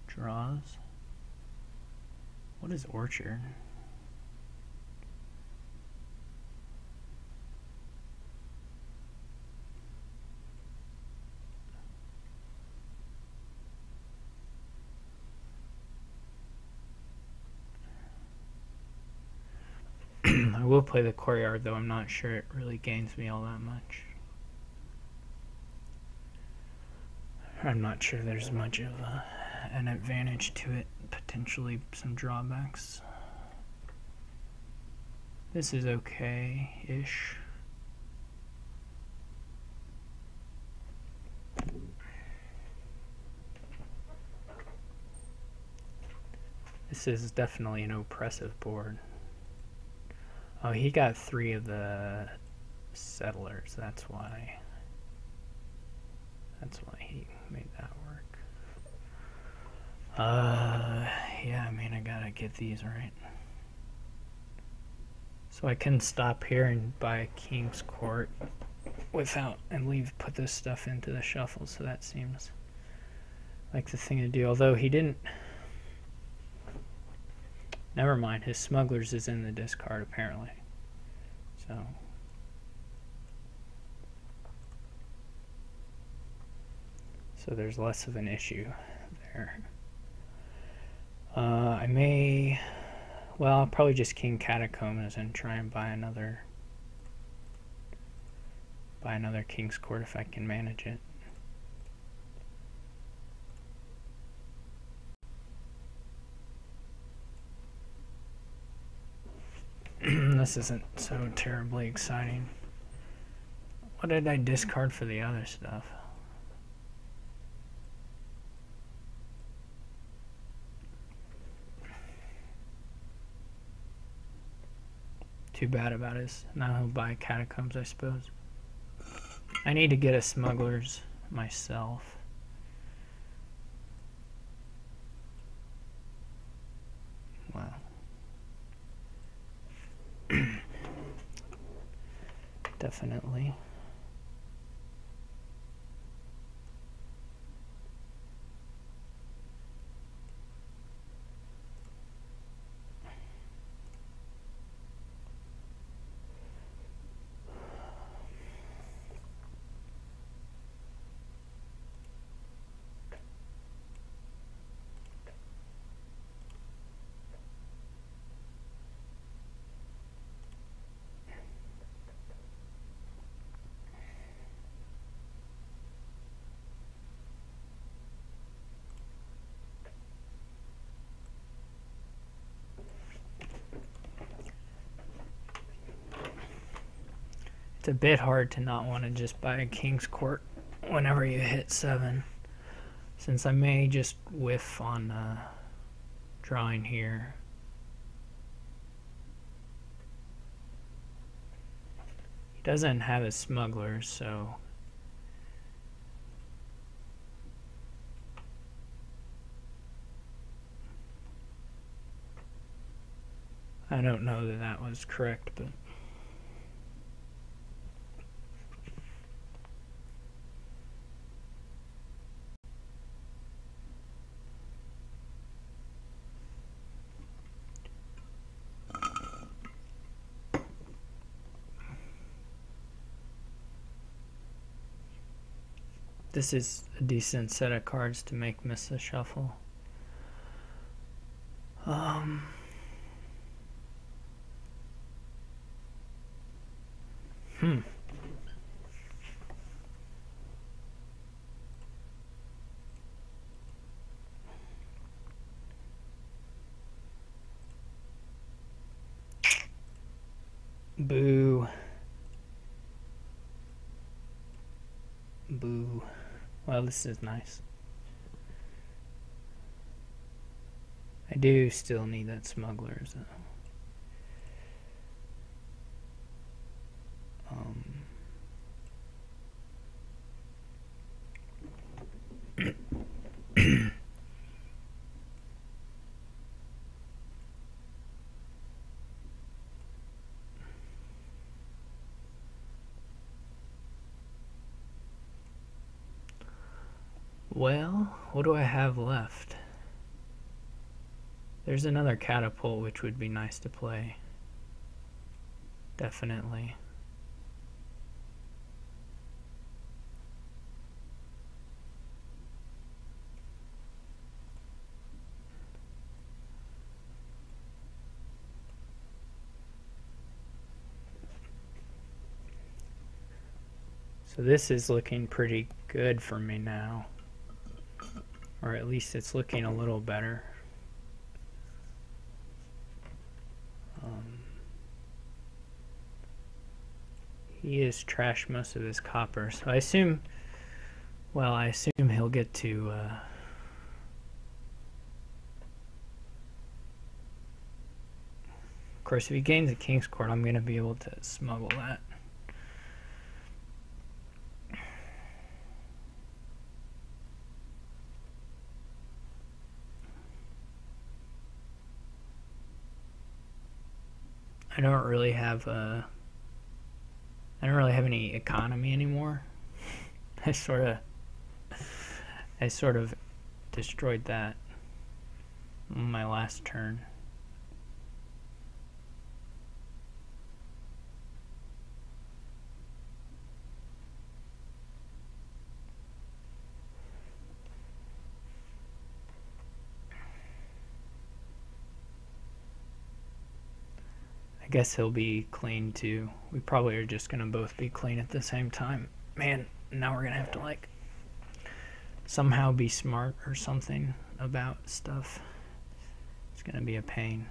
draws. What is orchard? I will play the courtyard, though I'm not sure it really gains me all that much. I'm not sure there's much of an advantage to it. Potentially some drawbacks. This is okay-ish. This is definitely an oppressive board. Oh, he got 3 of the settlers. That's why he made that work. Yeah, I mean, I gotta get these right. So I can stop here and buy King's Court without and put this stuff into the shuffle. So that seems like the thing to do. Although he didn't. Never mind. His smugglers is in the discard apparently. So there's less of an issue there. I may, well, I'll probably just King Catacombs and try and buy another King's Court if I can manage it. This isn't so terribly exciting. What did I discard for the other stuff? Too bad about his. Now he'll buy Catacombs, I suppose. I need to get a smugglers myself. Wow. Definitely. It's a bit hard to not want to just buy a King's Court whenever you hit 7, since I may just whiff on drawing here. He doesn't have his smugglers, so I don't know that that was correct, but this is a decent set of cards to make miss a shuffle. Boo. Boo. Well, this is nice. I do still need that smugglers though. Well, what do I have left? There's another catapult which would be nice to play. Definitely. So this is looking pretty good for me now. Or at least it's looking a little better. He is trashed most of his copper, so I assume, well, I assume he'll get to of course, if he gains a King's Court, I'm going to be able to smuggle that. I don't really have any economy anymore. I sort of destroyed that on my last turn. I guess he'll be clean too. We probably are just gonna both be clean at the same time. Man, now we're gonna have to like somehow be smart or something about stuff. It's gonna be a pain.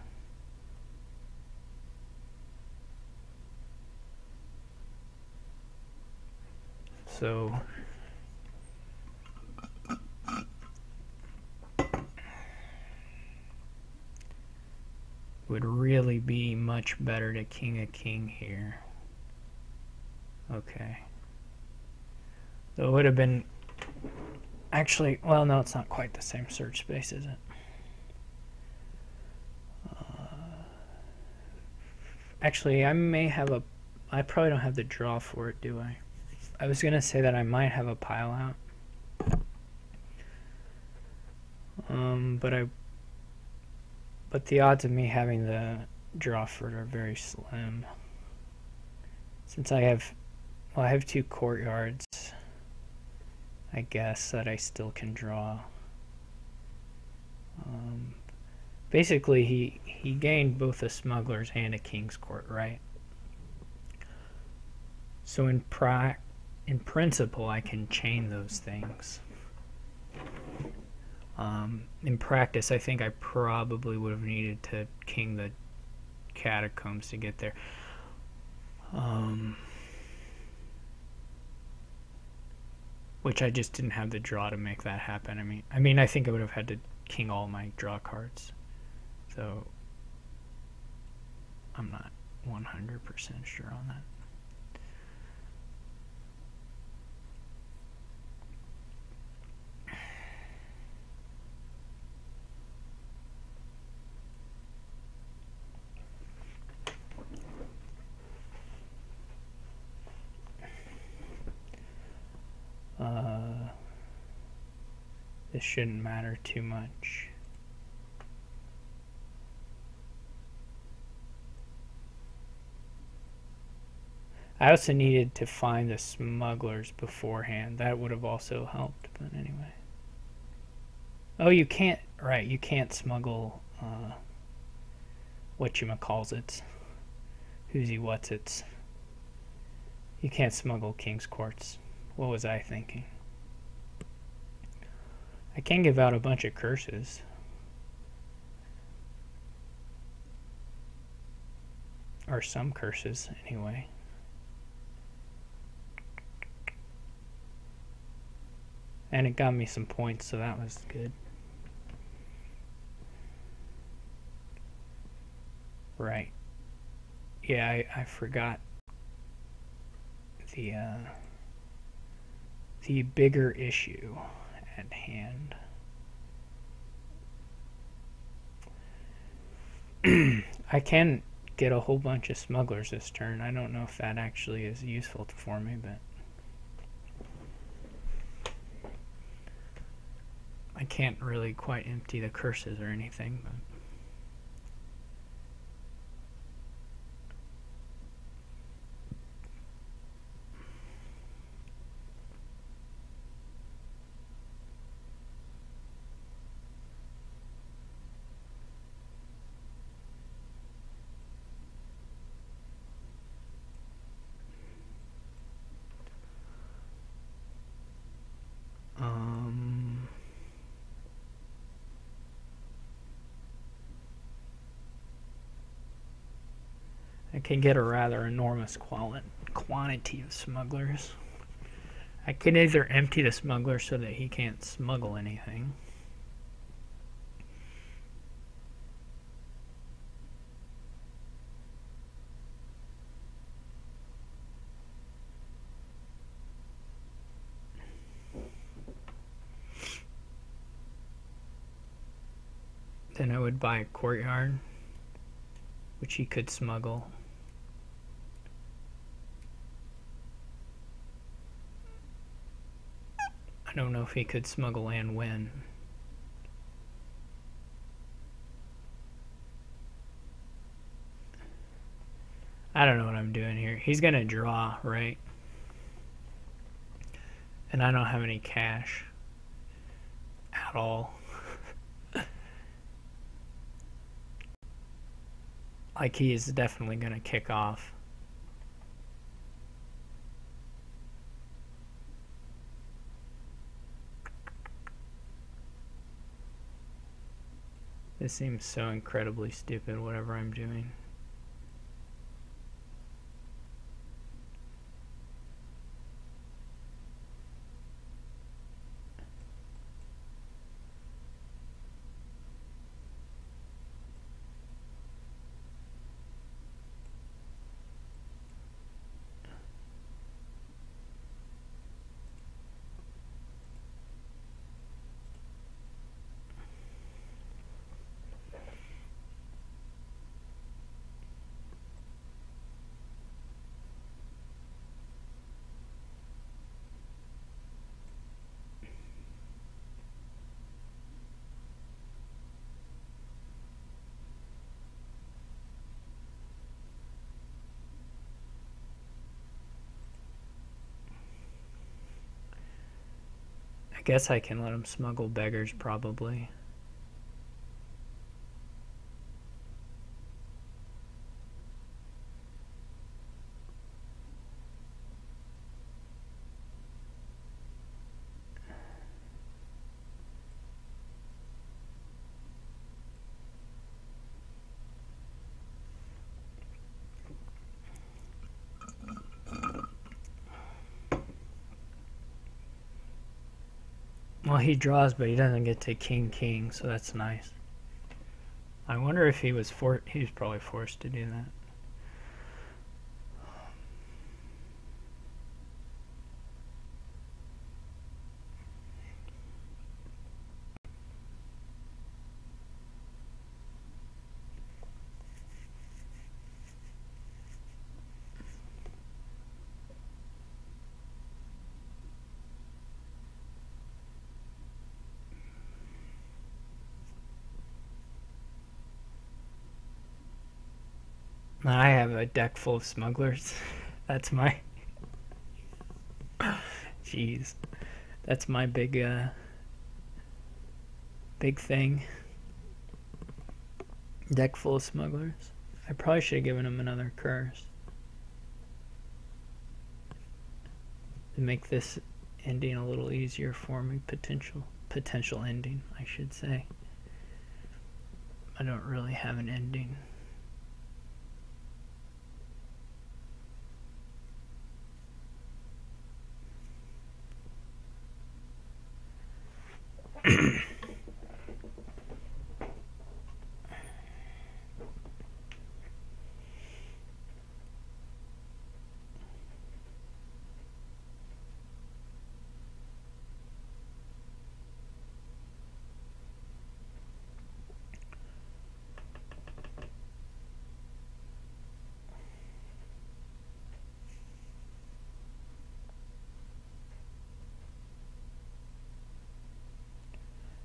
So would really be much better to king a king here. Okay. So it would have been actually, well, no, it's not quite the same search space, is it? Actually, I probably don't have the draw for it, do I? I was gonna say that I might have a pile out. But the odds of me having the draw for it are very slim. Since I have 2 courtyards, I guess, that I still can draw. Basically, he gained both a smuggler's and a King's Court, right? So in principle, I can chain those things. In practice, I think I probably would have needed to king the catacombs to get there. which I just didn't have the draw to make that happen. I mean, I think I would have had to king all my draw cards, so I'm not 100% sure on that. This shouldn't matter too much. I also needed to find the smugglers beforehand. That would have also helped, but anyway. Oh, you can't, right, you can't smuggle whatchamacallits. Who's what's it's. You can't smuggle King's Courts. What was I thinking? I can give out a bunch of curses. Or some curses, anyway. And it got me some points, so that was good. Right. Yeah, I forgot the bigger issue at hand. I can get a whole bunch of smugglers this turn. I don't know if that actually is useful for me, but I can't really quite empty the curses or anything, but I can get a rather enormous quantity of smugglers. I can either empty the smuggler so that he can't smuggle anything. Then I would buy a courtyard, which he could smuggle. I don't know if he could smuggle and win. I don't know what I'm doing here. He's gonna draw, right? And I don't have any cash at all. Like, he is definitely gonna kick off. This seems so incredibly stupid, whatever I'm doing. I guess I can let him smuggle beggars, probably. Well, he draws, but he doesn't get to king, so that's nice. I wonder if he was he was probably forced to do that. I have a deck full of smugglers. That's my... Jeez. That's my big thing. Deck full of smugglers. I probably should have given him another curse. To make this ending a little easier for me. Potential ending, I should say. I don't really have an ending.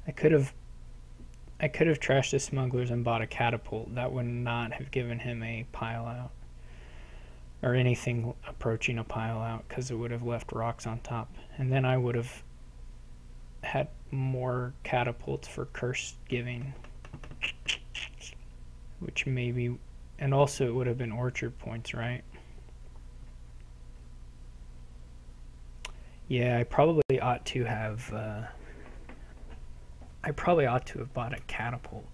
I could have trashed the smugglers and bought a catapult. That would not have given him a pile out. Or anything approaching a pile out, because it would have left rocks on top. And then I would have had more catapults for curse giving. Which maybe... And also it would have been orchard points, right? Yeah, I probably ought to have bought a catapult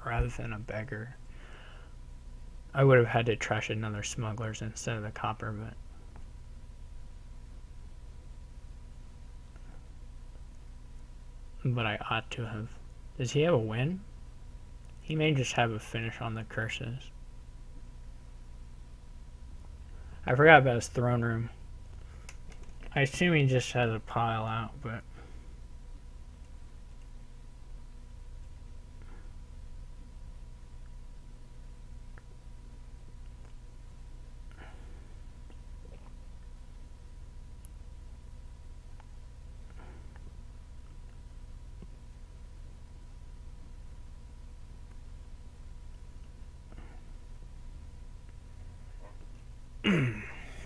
rather than a beggar. I would have had to trash another smugglers instead of the copper, but I ought to have. Does he have a win? He may just have a finish on the curses. I forgot about his throne room. I assume he just has a pile out, but...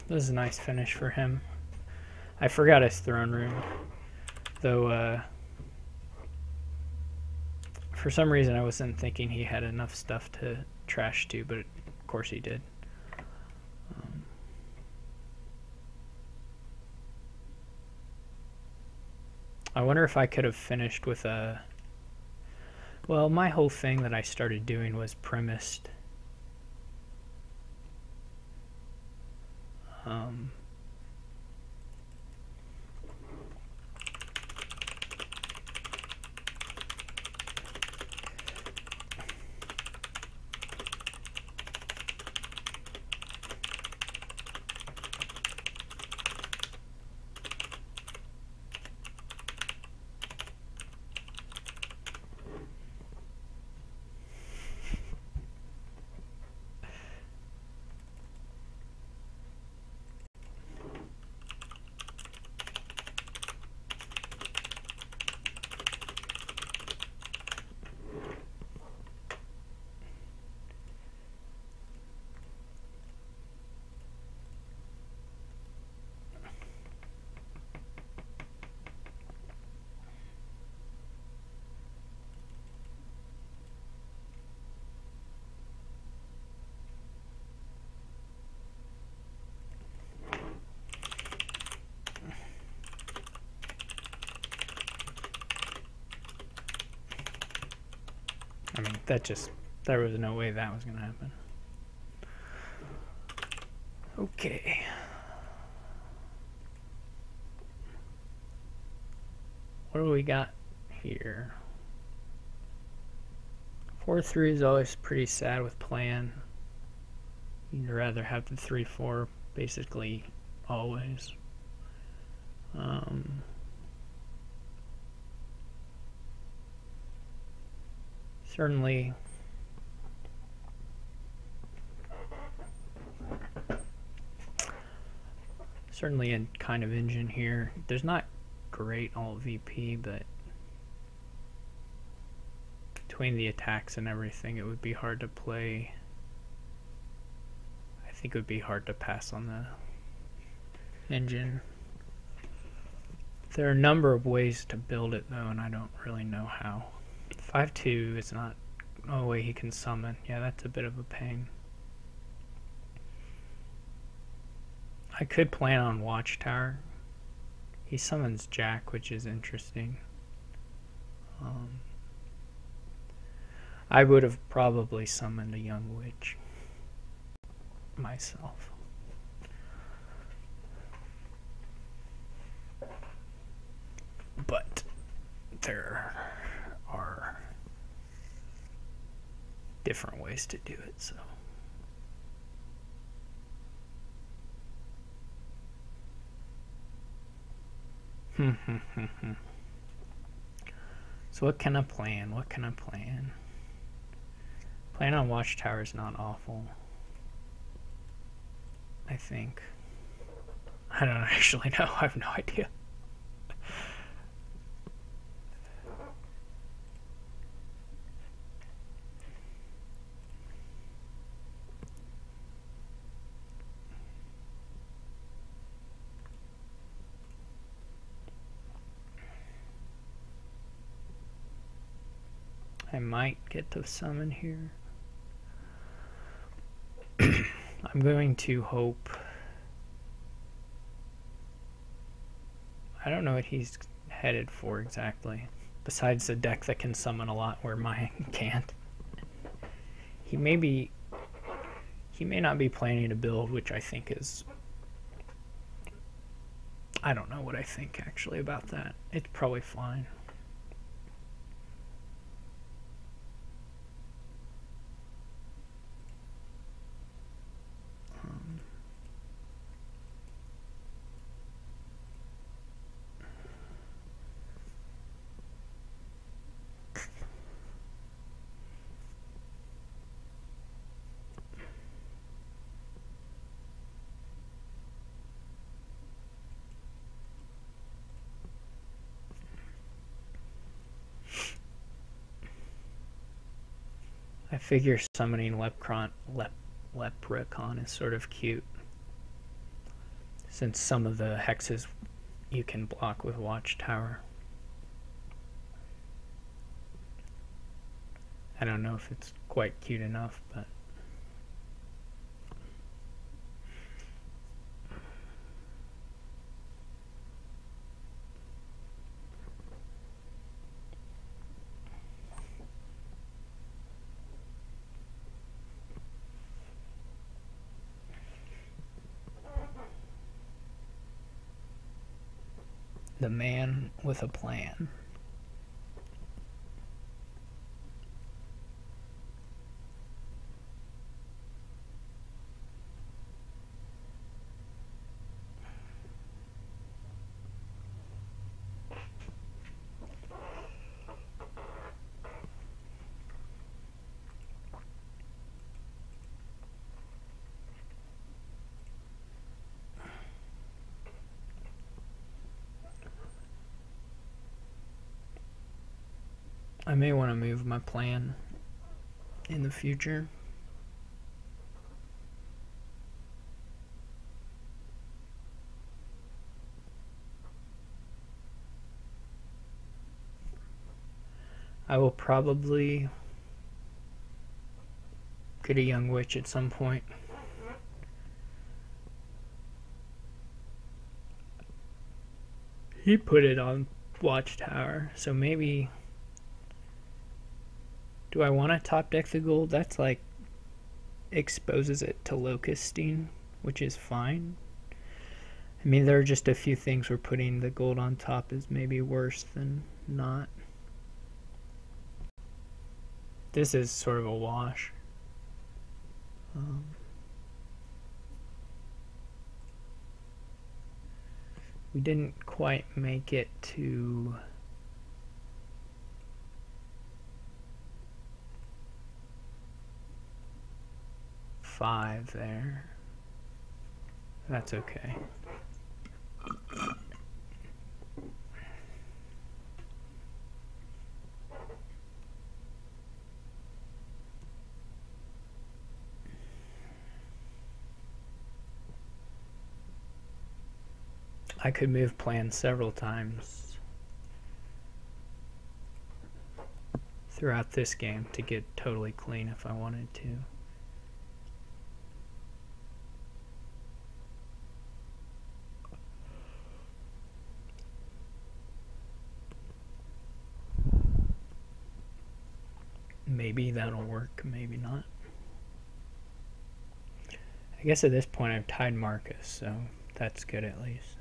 This is a nice finish for him. I forgot his throne room, though for some reason I wasn't thinking he had enough stuff to trash to, but of course he did. I wonder if I could have finished with a... Well, my whole thing that I started doing was premised. I mean, there was no way that was going to happen. Okay. what do we got here? 4-3 is always pretty sad with plan. You'd rather have the 3-4 basically always. Certainly a kind of engine here. There's not great alt VP, but between the attacks and everything, it would be hard to play. I think it would be hard to pass on the engine. There are a number of ways to build it though, and I don't really know how. 5-2 is not no way he can summon. Yeah, that's a bit of a pain. I could plan on Watchtower. He summons Jack, which is interesting. I would have probably summoned a Young Witch myself. But there are different ways to do it, so. So what can I plan? What can I plan? Plan on Watchtower is not awful, I think. I don't actually know. I have no idea. I might get to summon here. I'm going to hope. I don't know what he's headed for exactly, besides the deck that can summon a lot where mine can't. He may not be planning to build, which I think is, I don't know what I think actually about that. It's probably fine. I figure summoning Leprechaun is sort of cute, since some of the hexes you can block with Watchtower. I don't know if it's quite cute enough, but the man with a plan. I may want to move my plan in the future. I will probably get a Young Witch at some point. He put it on Watchtower, so maybe. Do I want to top deck the gold? That's like exposes it to Locustine, which is fine. I mean, there are just a few things where putting the gold on top is maybe worse than not. This is sort of a wash. We didn't quite make it to five there. That's okay. I could move plans several times throughout this game to get totally clean if I wanted to. Maybe that'll work, maybe not. I guess at this point I've tied Marcus, so that's good at least.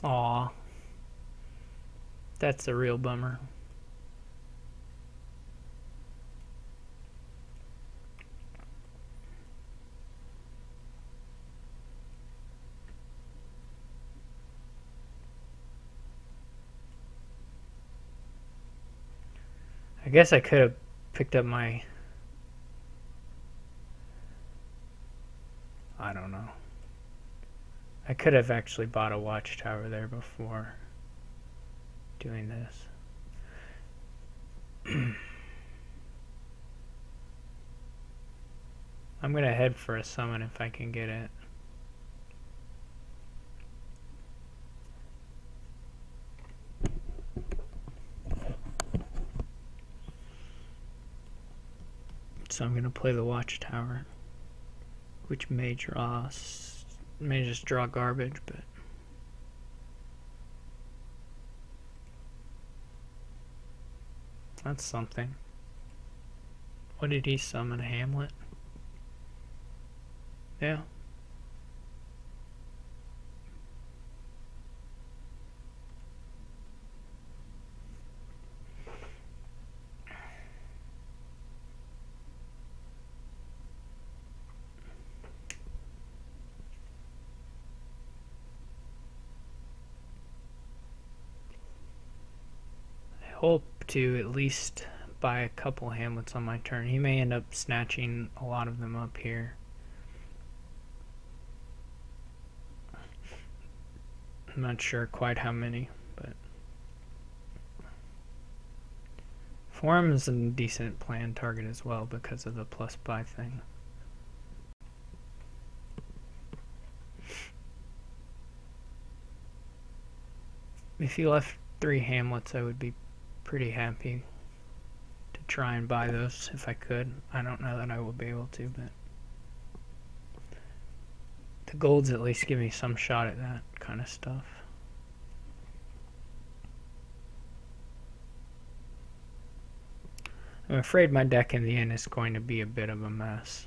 Aw, that's a real bummer. I guess I could have picked up my... I don't know. I could have actually bought a watchtower there before doing this. I'm gonna head for a summon if I can get it. So I'm gonna play the watchtower, which may just draw garbage, but that's something. What did he summon? Hamlet? Yeah. Hope to at least buy a couple Hamlets on my turn. He may end up snatching a lot of them up here. I'm not sure quite how many, but Forum is a decent plan target as well because of the plus buy thing. If he left 3 Hamlets, I would be pretty happy to try and buy those if I could. I don't know that I will be able to, but the golds at least give me some shot at that kind of stuff. I'm afraid my deck in the end is going to be a bit of a mess.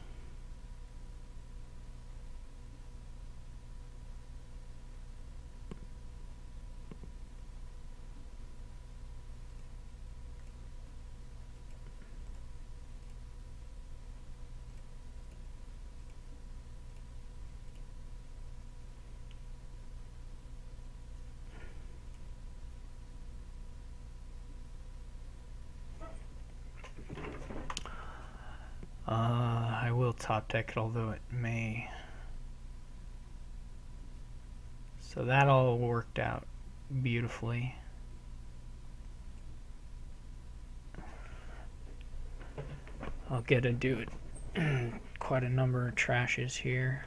top deck it, although it may. So that all worked out beautifully. I'll get to do it. Quite a number of trashes here.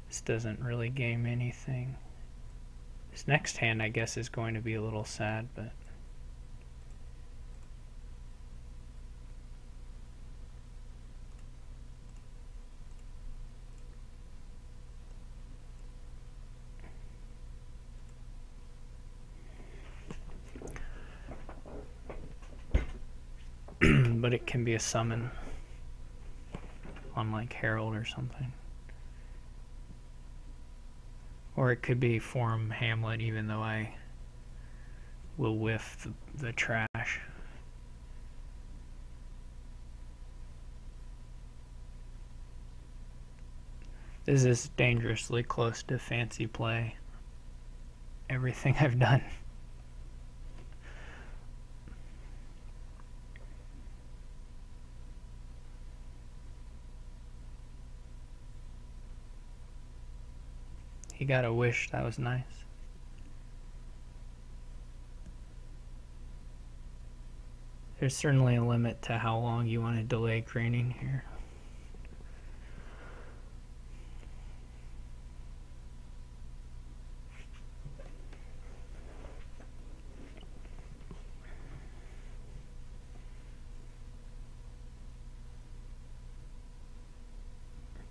This doesn't really game anything. This next hand, I guess, is going to be a little sad, but but it can be a summon on like Herald or something. Or it could be Forum Hamlet, even though I will whiff the trash. This is dangerously close to fancy play. Everything I've done. He got a wish, that was nice. There's certainly a limit to how long you want to delay greening here.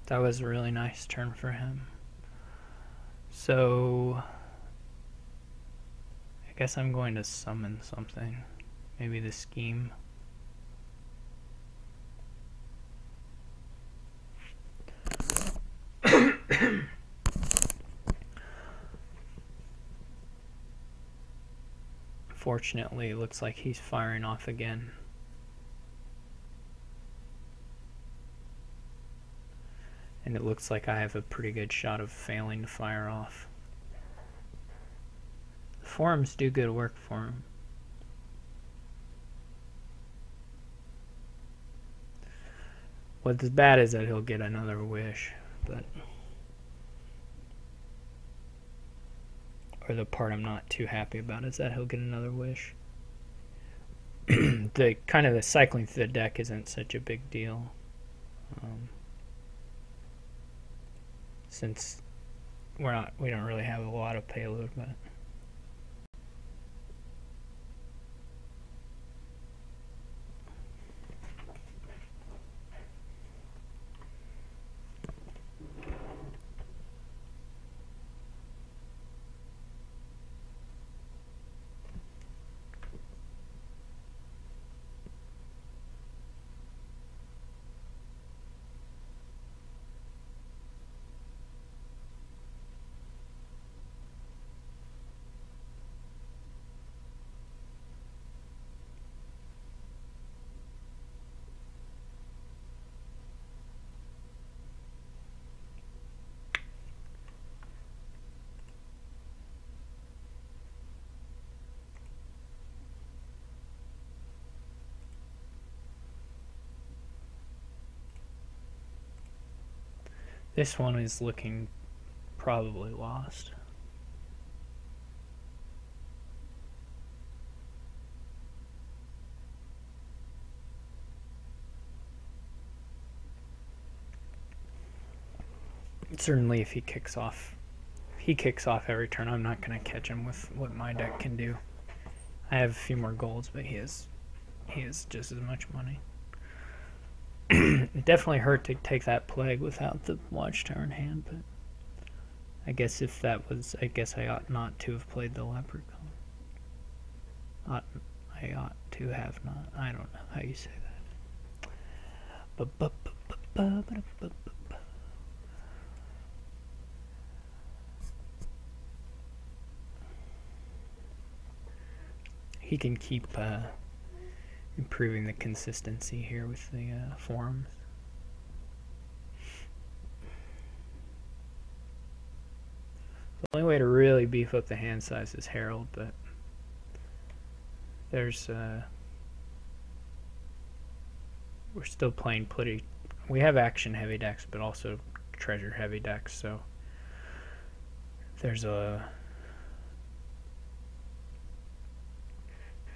That was a really nice turn for him. So I guess I'm going to summon something. Maybe the scheme. Fortunately, it looks like he's firing off again. And it looks like I have a pretty good shot of failing to fire off. The forums do good work for him. What's bad is that he'll get another wish, but or the part I'm not too happy about is that he'll get another wish. The kind of the cycling through the deck isn't such a big deal. Since we don't really have a lot of payload, but this one is looking probably lost. Certainly if he kicks off every turn, I'm not going to catch him with what my deck can do. I have a few more golds, but he has just as much money. It definitely hurt to take that plague without the Watchtower in hand, but I guess if that was, I guess I ought not to have played the Leprechaun. I ought to have not. I don't know how you say that. He can keep improving the consistency here with the forums. The only way to really beef up the hand size is Herald, but there's we're still playing pretty. We have action heavy decks, but also treasure heavy decks. So there's a.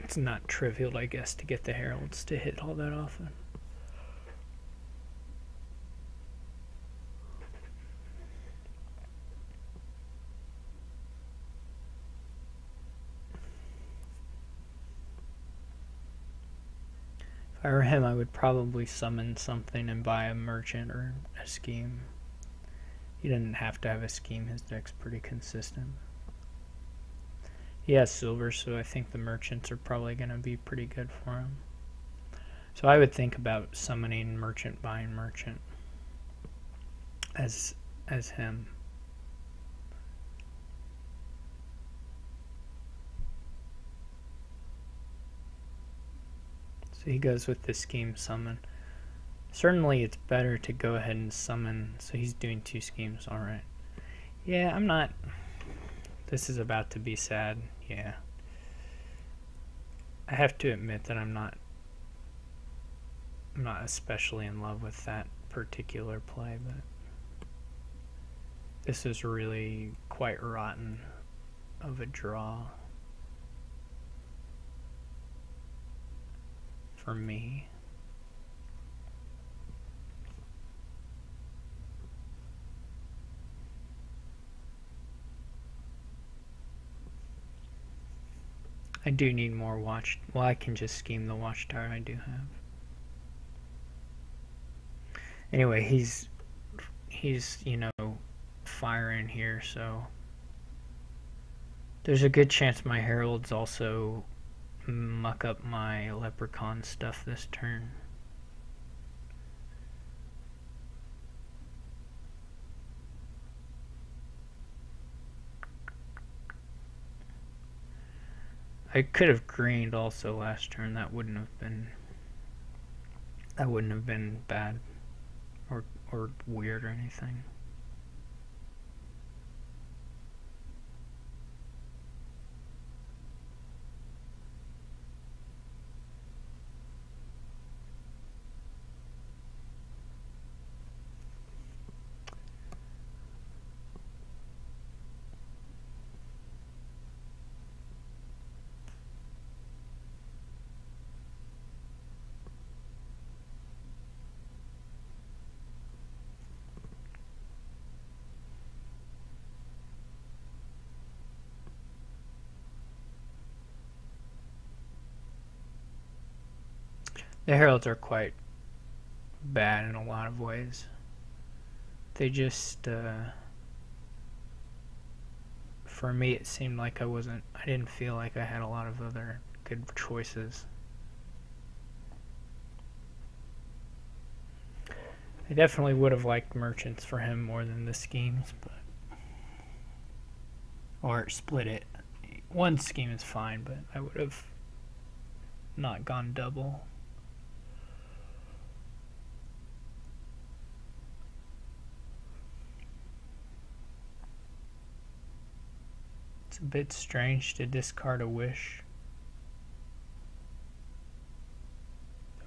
It's not trivial, I guess, to get the heralds to hit all that often. If I were him, I would probably summon something and buy a merchant or a scheme. He didn't have to have a scheme. His deck's pretty consistent. He has silver, so I think the merchants are probably going to be pretty good for him. So I would think about summoning merchant, buying merchant as him. So he goes with the scheme summon. Certainly it's better to go ahead and summon. So he's doing 2 schemes, alright. Yeah, I'm not... This is about to be sad, yeah. I have to admit that I'm not especially in love with that particular play, but this is really quite rotten of a draw for me. I do need more watch. Well, I can just scheme the watchtower I do have. Anyway, he's you know, firing here, so there's a good chance my heralds also muck up my leprechaun stuff this turn. I could have greened also last turn. That wouldn't have been bad or weird or anything. The heralds are quite bad in a lot of ways. They just, for me, it seemed like I didn't feel like I had a lot of other good choices. I definitely would have liked merchants for him more than the schemes, but or split it. One scheme is fine, but I would have not gone double. It's a bit strange to discard a wish.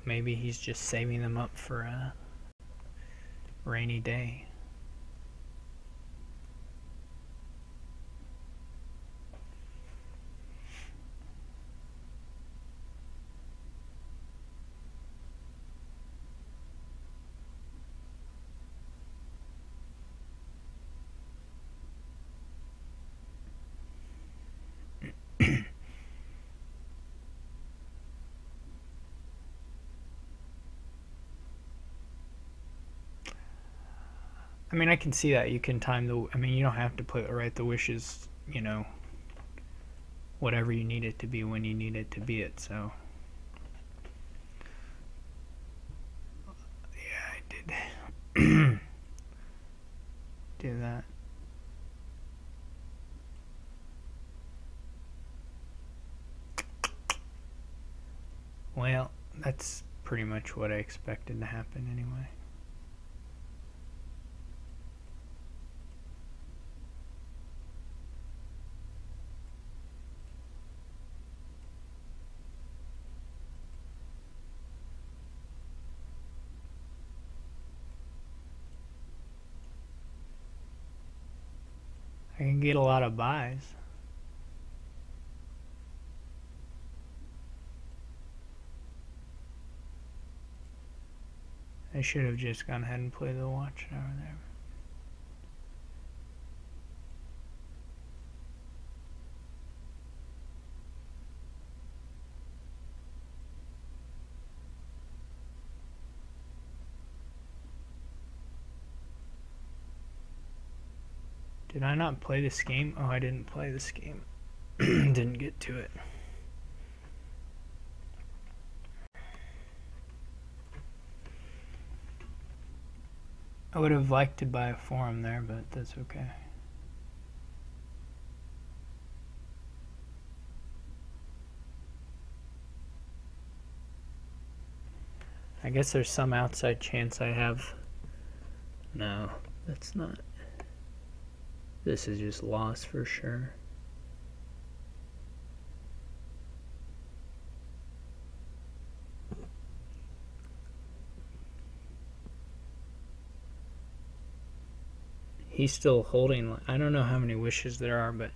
Maybe he's just saving them up for a rainy day. I mean, I can see that you can time the. I mean, you don't have to write the wishes. You know, whatever you need it to be when you need it to be it. So, yeah, I did do that. Well, that's pretty much what I expected to happen anyway. I can get a lot of buys. I should have just gone ahead and played the watchtower there. Did I not play this game? Oh, I didn't play this game. Didn't get to it. I would have liked to buy a forum there, but that's okay. I guess there's some outside chance I have. No, that's not. This is just loss for sure. He's still holding. I don't know how many wishes there are, but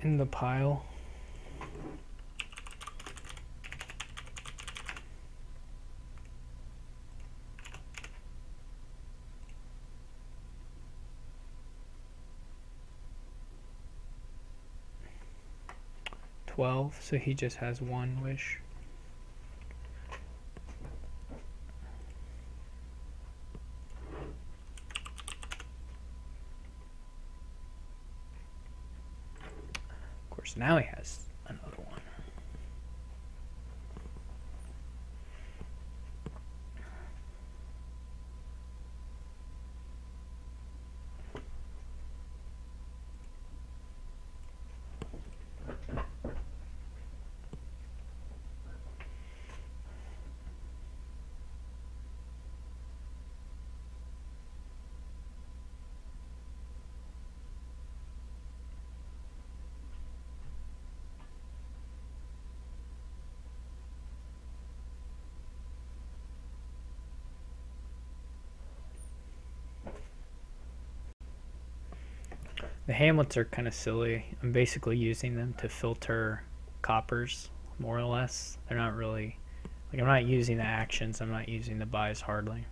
in the pile. So he just has one wish. Of course, now he has another one. The hamlets are kind of silly. I'm basically using them to filter coppers, more or less. They're not really, like, I'm not using the actions, I'm not using the buys hardly.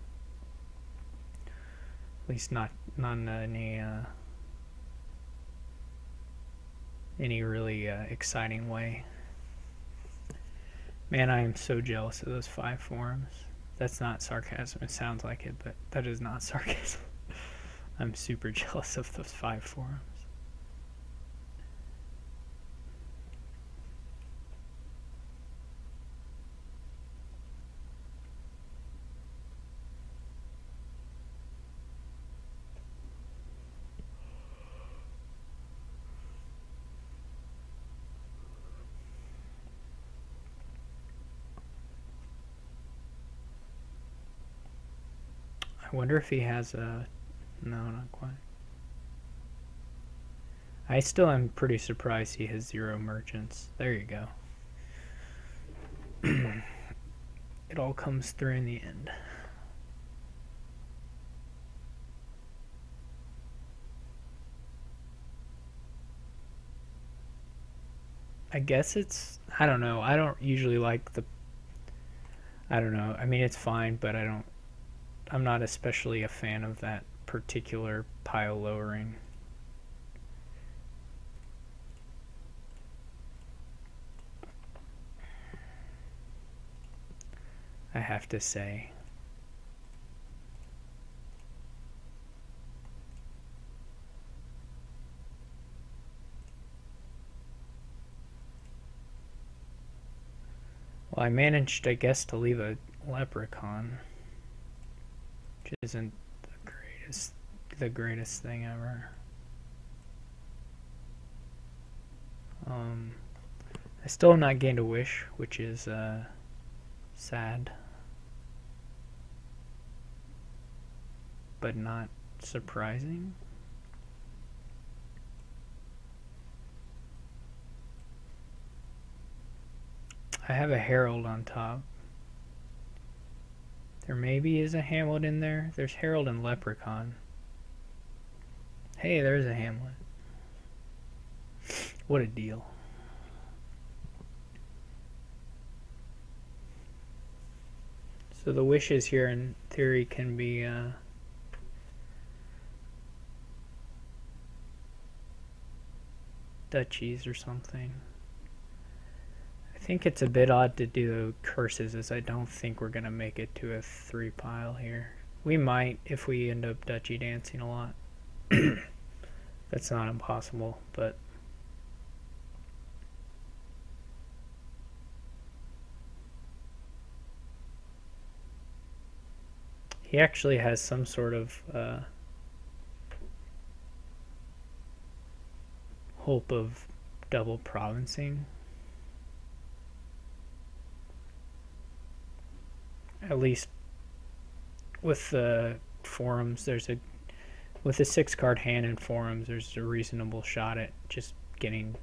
At least not in any really exciting way. Man, I am so jealous of those 5 forums. That's not sarcasm, it sounds like it, but that is not sarcasm. I'm super jealous of those 5 forums. I wonder if he has a... No, not quite. I still am pretty surprised he has 0 merchants. There you go. It all comes through in the end. I guess it's... I don't know. I don't usually like the... I don't know. I mean, it's fine, but I'm not especially a fan of that particular pile lowering. I have to say. Well, I managed, I guess, to leave a leprechaun, which isn't the greatest thing ever. I still have not gained a wish, which is sad, but not surprising. I have a herald on top. There maybe is a Hamlet in there. There's Herald and Leprechaun. Hey, there's a Hamlet. What a deal. So the wishes here in theory can be duchies or something. I think it's a bit odd to do curses, as I don't think we're going to make it to a 3 pile here. We might if we end up duchy dancing a lot. That's not impossible, but he actually has some sort of hope of double provincing. At least with the forums, with a 6-card hand in forums, there's a reasonable shot at just getting,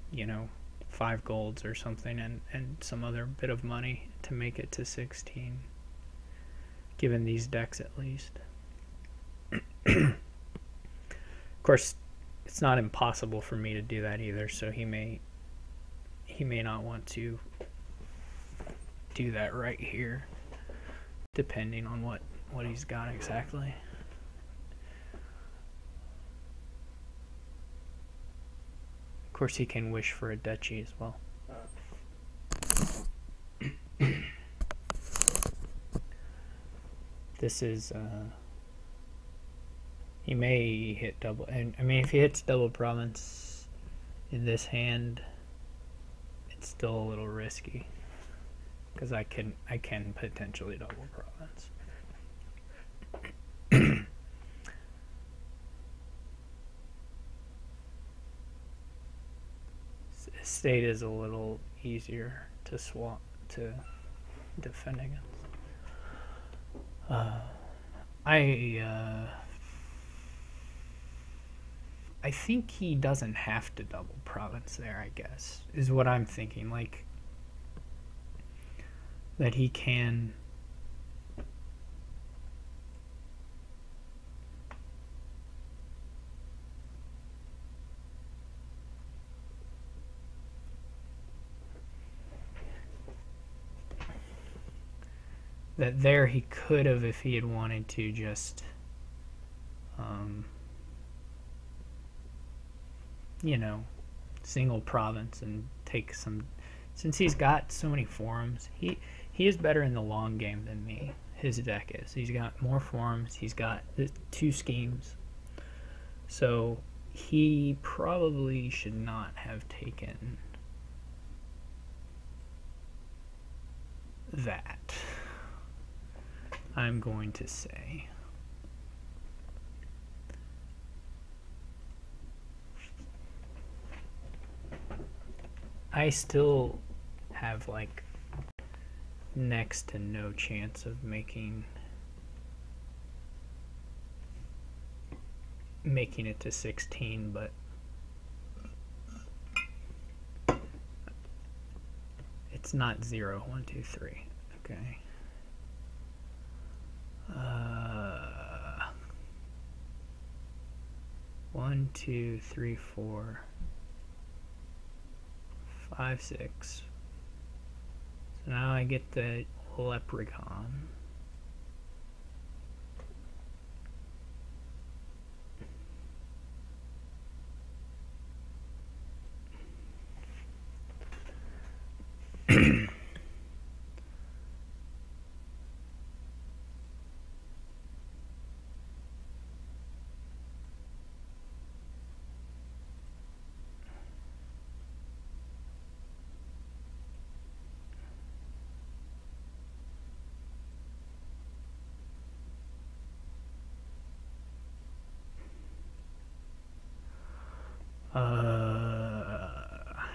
5 golds or something and some other bit of money to make it to 16. Given these decks at least. Of course, it's not impossible for me to do that either, so he may not want to do that right here, depending on what he's got exactly. Of course, he can wish for a duchy as well. This is, he may hit double, and I mean if he hits double province in this hand, it's still a little risky, because I can potentially double province. State is a little easier to swap, to defend against. I think he doesn't have to double province there, I guess, is what I'm thinking. Like, that he can that there he could have, if he had wanted to, just single province and take some, since he's got so many forums, he is better in the long game than me. His deck is. He's got more forums, he's got 2 schemes, so he probably should not have taken that, I'm going to say. I still have like next to no chance of making it to 16, but it's not 0, 1, 2, 3. Okay. 1, 2, 3, 4, 5, 6. So now I get the Leprechaun.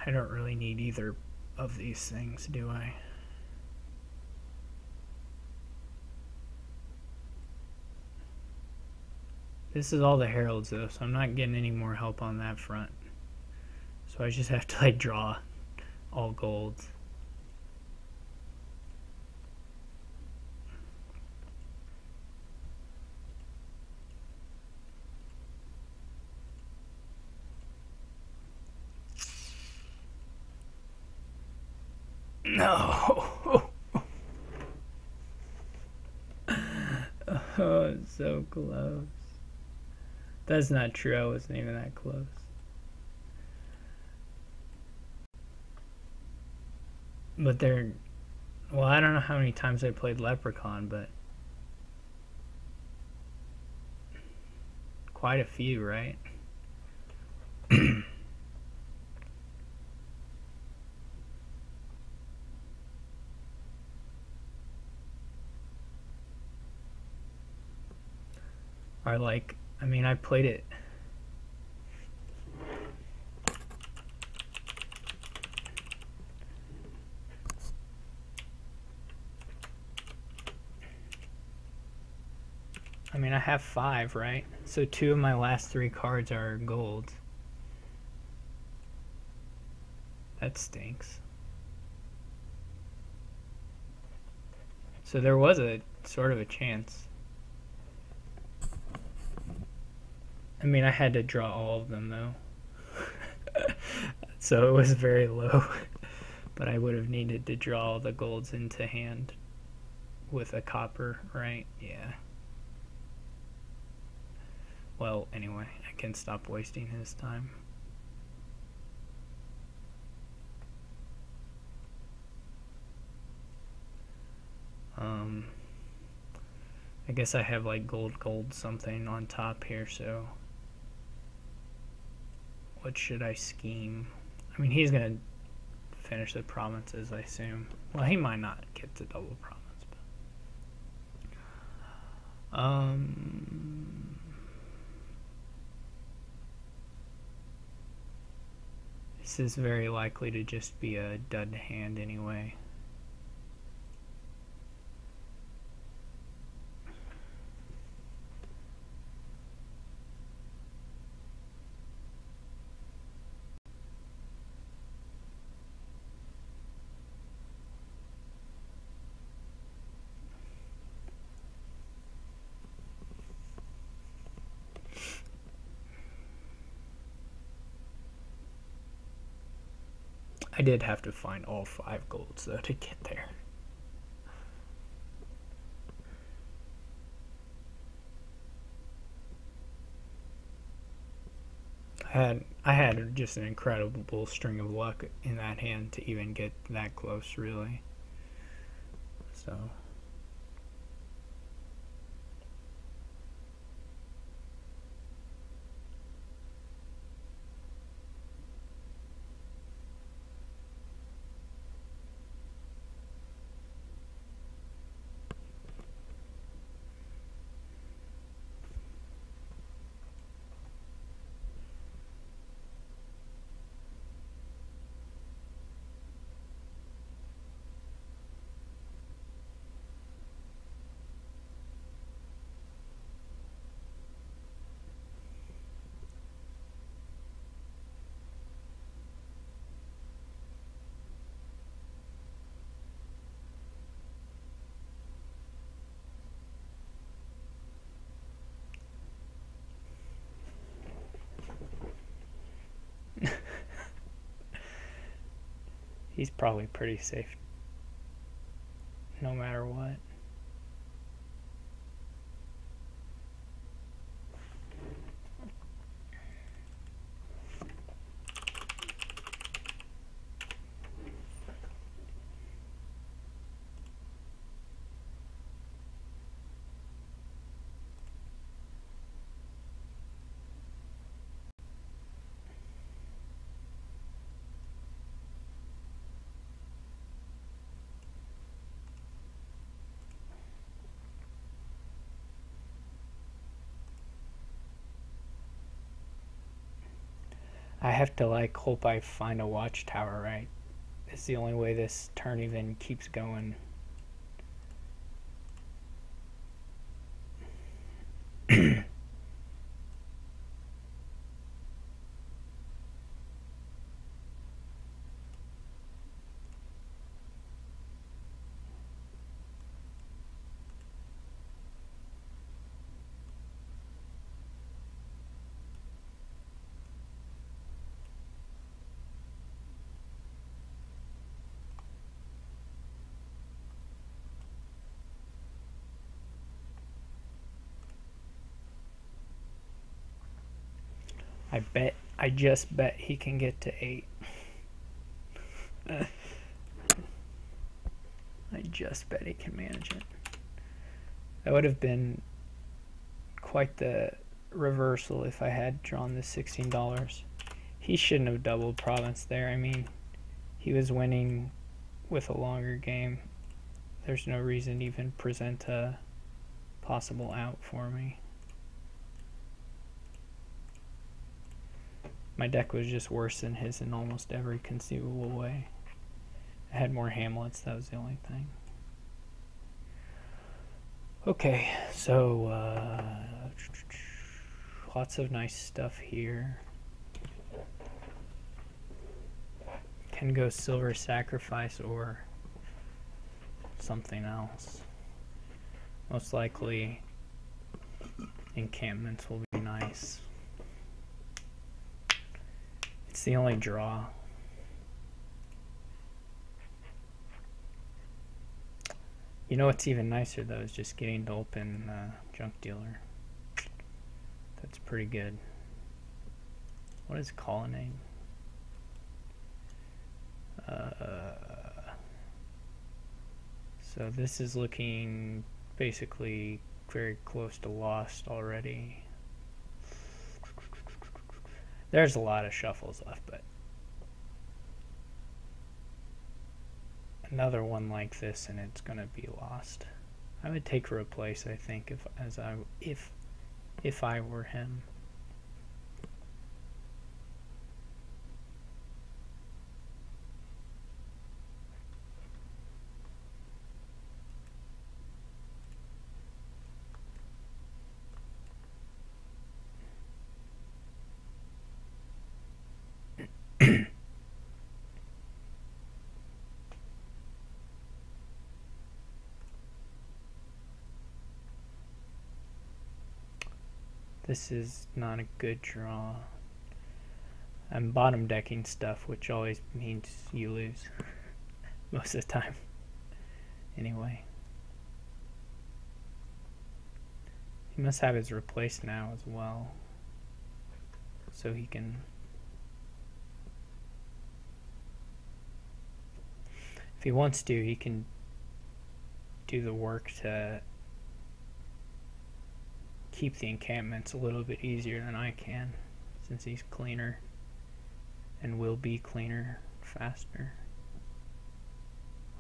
I don't really need either of these things, do I? This is all the heralds though, so I'm not getting any more help on that front. So I just have to like draw all golds. No. Oh, it's so close. That's not true. I wasn't even that close. But they're... Well, I don't know how many times I played Leprechaun, but... Quite a few, right? Or like, I mean, I played it... I mean, I have 5, right? So 2 of my last 3 cards are gold. That stinks. So there was a sort of a chance. I mean, I had to draw all of them, though. So it was very low. But I would have needed to draw all the golds into hand with a copper, right? Yeah. Well, anyway, I can stop wasting his time. I guess I have like gold something on top here, so what should I scheme? I mean, he's gonna finish the provinces, I assume. Well, he might not get the double province, but this is very likely to just be a dud hand anyway. I did have to find all 5 golds though to get there. I had just an incredible string of luck in that hand to even get that close, really. So he's probably pretty safe no matter what. I have to like hope I find a watchtower, right? It's the only way this turn even keeps going. I just bet he can get to 8. I just bet he can manage it. That would have been quite the reversal if I had drawn the $16. He shouldn't have doubled province there. I mean, he was winning with a longer game. There's no reason to even present a possible out for me. My deck was just worse than his in almost every conceivable way. I had more Hamlets, that was the only thing. Okay, so lots of nice stuff here. Can go Silver Sacrifice or something else. Most likely encampments will be nice. It's the only draw. You know what's even nicer though is just getting to open Junk Dealer. That's pretty good. What is call name? So this is looking basically very close to lost already. There's a lot of shuffles left, but another one like this and it's gonna be lost. I would take a replace, I think, if I were him. This is not a good draw. I'm bottom decking stuff, which always means you lose most of the time. Anyway. He must have his replace now as well. So he can... If he wants to, he can do the work to keep the encampments a little bit easier than I can, since he's cleaner and will be cleaner faster.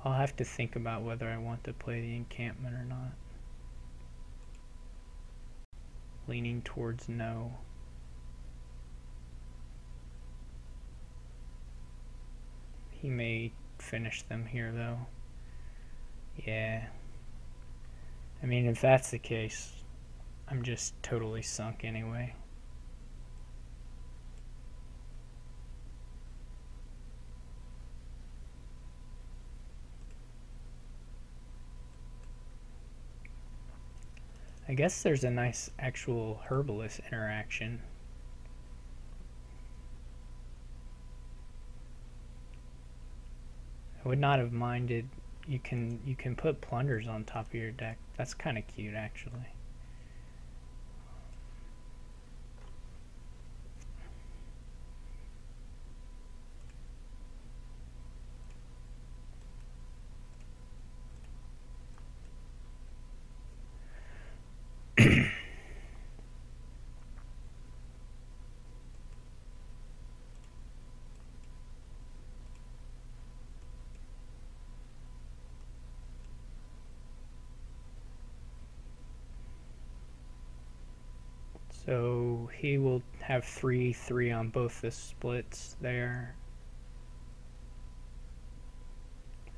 I'll have to think about whether I want to play the encampment or not. Leaning towards no. He may finish them here though. Yeah. I mean, if that's the case, I'm just totally sunk anyway. I guess there's a nice actual herbalist interaction. I would not have minded. You can put plunders on top of your deck. That's kind of cute actually. So he will have 3/3 on both the splits there.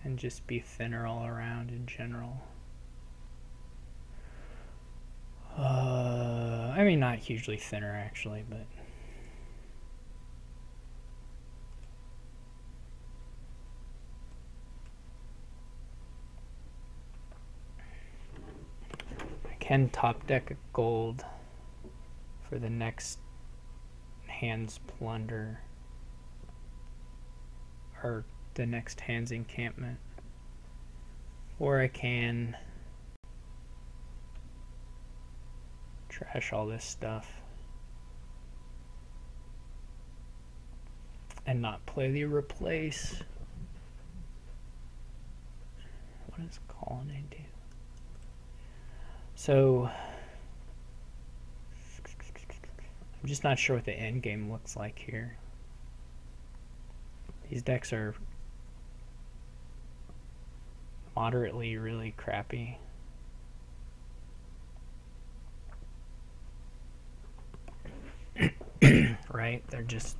And just be thinner all around in general. I mean, not hugely thinner actually, but I can top deck a gold for the next hand's plunder, or the next hand's encampment, or I can trash all this stuff. and not play the replace. What does colony do? So I'm just not sure what the end game looks like here. These decks are moderately really crappy. Right? They're just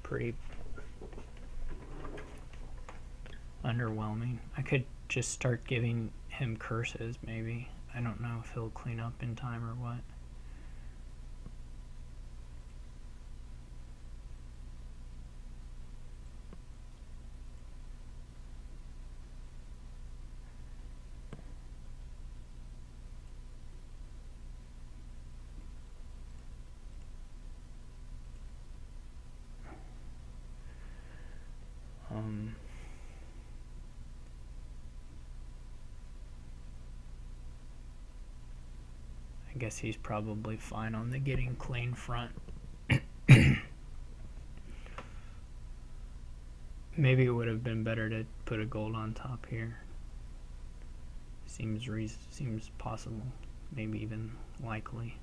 pretty underwhelming. I could just start giving him curses, maybe. I don't know if he'll clean up in time or what. I guess he's probably fine on the getting clean front. Maybe it would have been better to put a gold on top here. Seems possible, maybe even likely.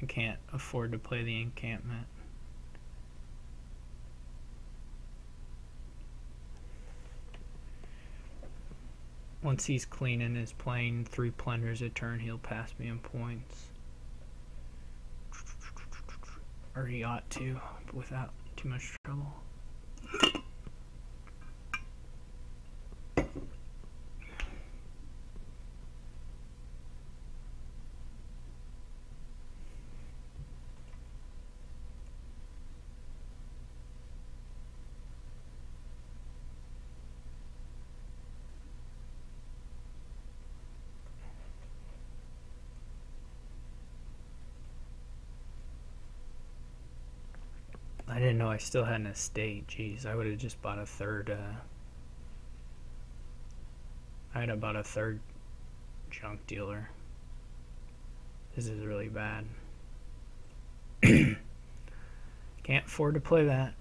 I can't afford to play the encampment. Once he's clean and is playing 3 plunders a turn, he'll pass me in points. Or he ought to, without too much trouble. I didn't know I still had an estate. Jeez, I would have just bought a third. I'd have bought a third junk dealer. This is really bad. Can't afford to play that.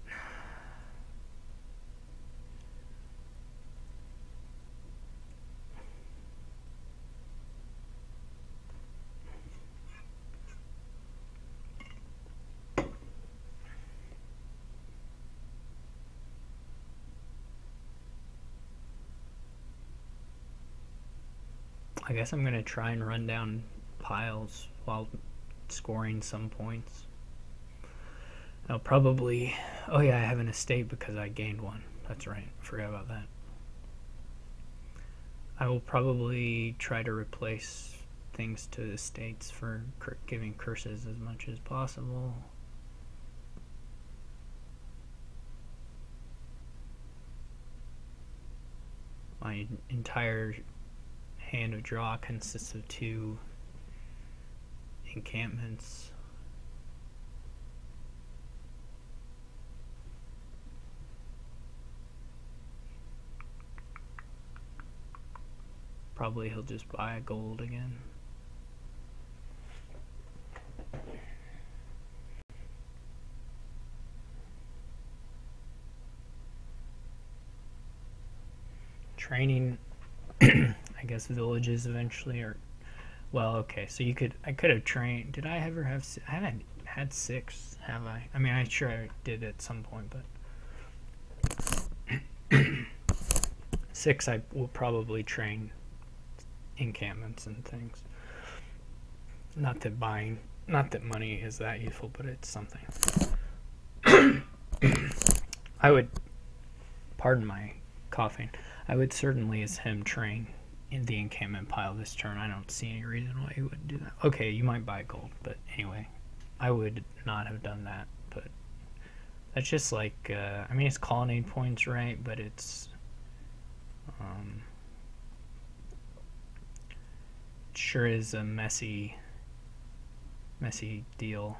I guess I'm gonna try and run down piles while scoring some points. I'll probably, oh yeah, I have an estate because I gained one. That's right, I forgot about that. I will probably try to replace things to estates for giving curses as much as possible. My entire hand of draw consists of 2 encampments. Probably he'll just buy a gold again. Training, I guess villages eventually are, well, okay, so I could have trained, did I ever have, I haven't had 6, have I? I mean, I'm sure I did at some point, but 6 I will probably train encampments and things. Not that money is that useful, but it's something. I would, pardon my coughing, I would certainly, as him, train in the encampment pile this turn. I don't see any reason why he wouldn't do that. Okay, you might buy gold, but anyway, I would not have done that. But that's just like, I mean, it's colonnade points, right? But it's, it sure is a messy deal.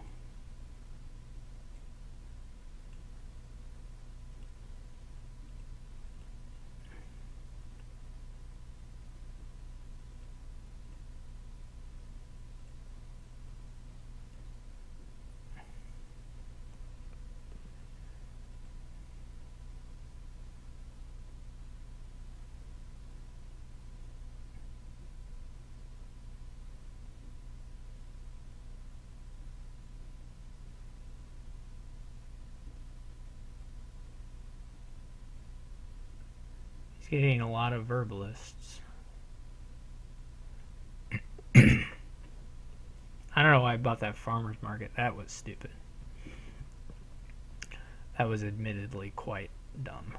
He's getting a lot of verbalists. I don't know why I bought that farmer's market. That was stupid. That was admittedly quite dumb.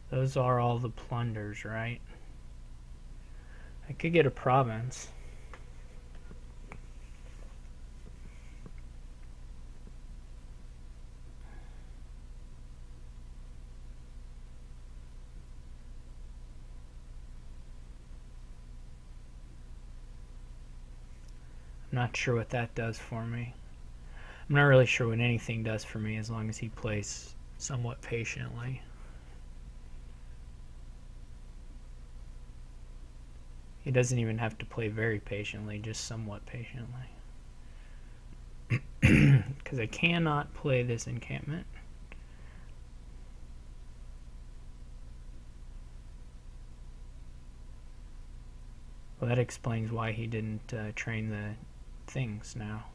Those are all the plunders, right? I could get a province. I'm not sure what that does for me. I'm not really sure what anything does for me as long as he plays somewhat patiently. He doesn't even have to play very patiently, just somewhat patiently. Because I cannot play this encampment. Well, that explains why he didn't train the things now.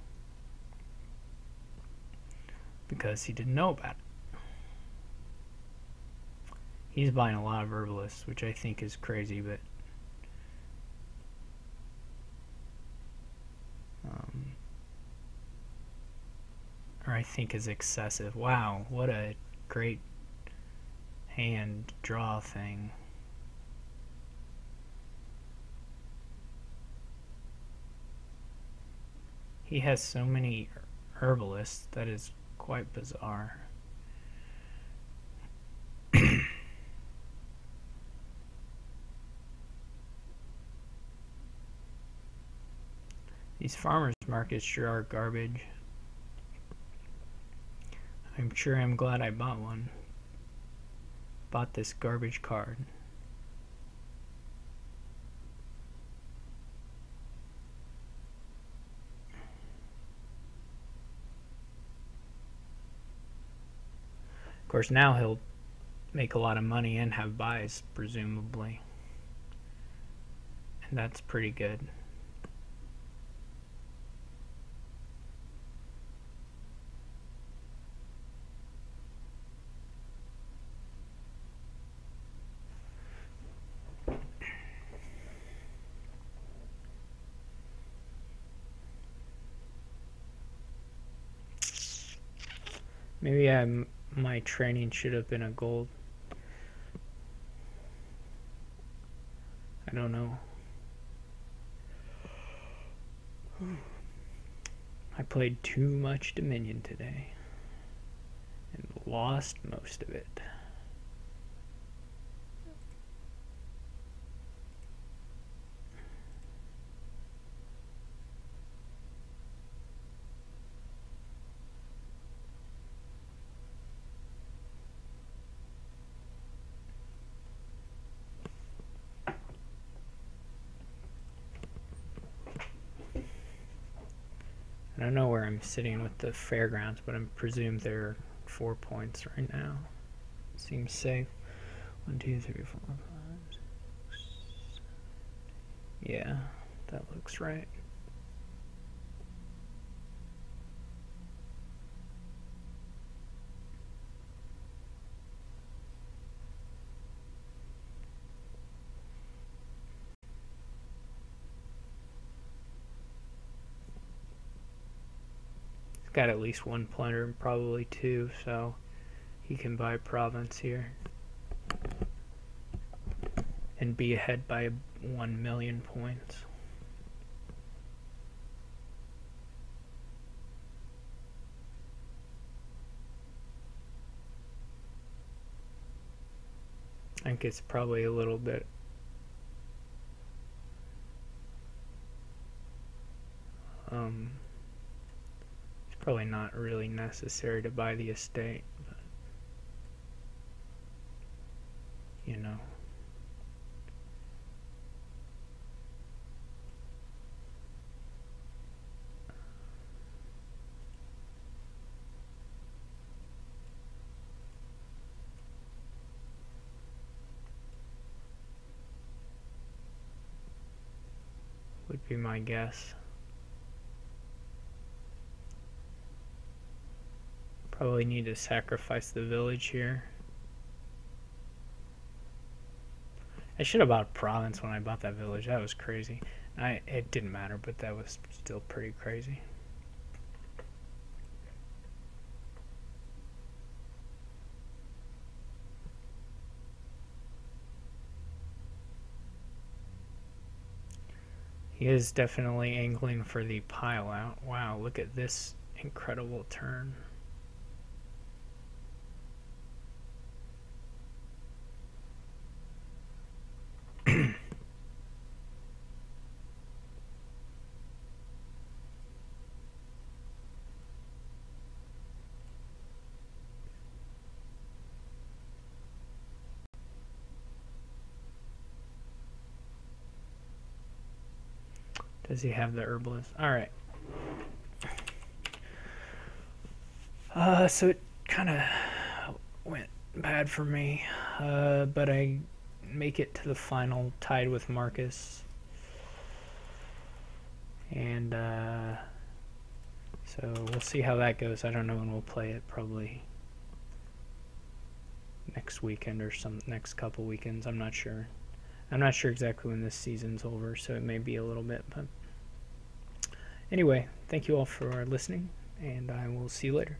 Because he didn't know about it. He's buying a lot of herbalists, which I think is crazy, but or I think is excessive. Wow, what a great hand draw thing. He has so many herbalists, that is quite bizarre. These farmers markets sure are garbage. I'm sure I'm glad I bought one. Bought this garbage card. Of course, now he'll make a lot of money and have buys, presumably. And that's pretty good. Maybe my training should have been a gold. I don't know. I played too much Dominion today and lost most of it. I don't know where I'm sitting with the fairgrounds, but I presume they're 4 points right now. Seems safe. 1, 2, 3, 4, 5, 6. Yeah, that looks right. Got at least one plunder and probably two, so he can buy a province here and be ahead by 1 million points. I think it's probably a little bit it's probably not really necessary to buy the estate, but you know. would be my guess. Probably need to sacrifice the village here. I should have bought province when I bought that village. That was crazy. It didn't matter, but that was still pretty crazy. He is definitely angling for the pile out. Wow, look at this incredible turn. Does he have the herbalist? Alright. So it kind of went bad for me. But I make it to the final, tied with Marcus. And so we'll see how that goes. I don't know when we'll play it. Probably next weekend or some next couple weekends. I'm not sure. I'm not sure exactly when this season's over, so it may be a little bit. But anyway, thank you all for listening, and I will see you later.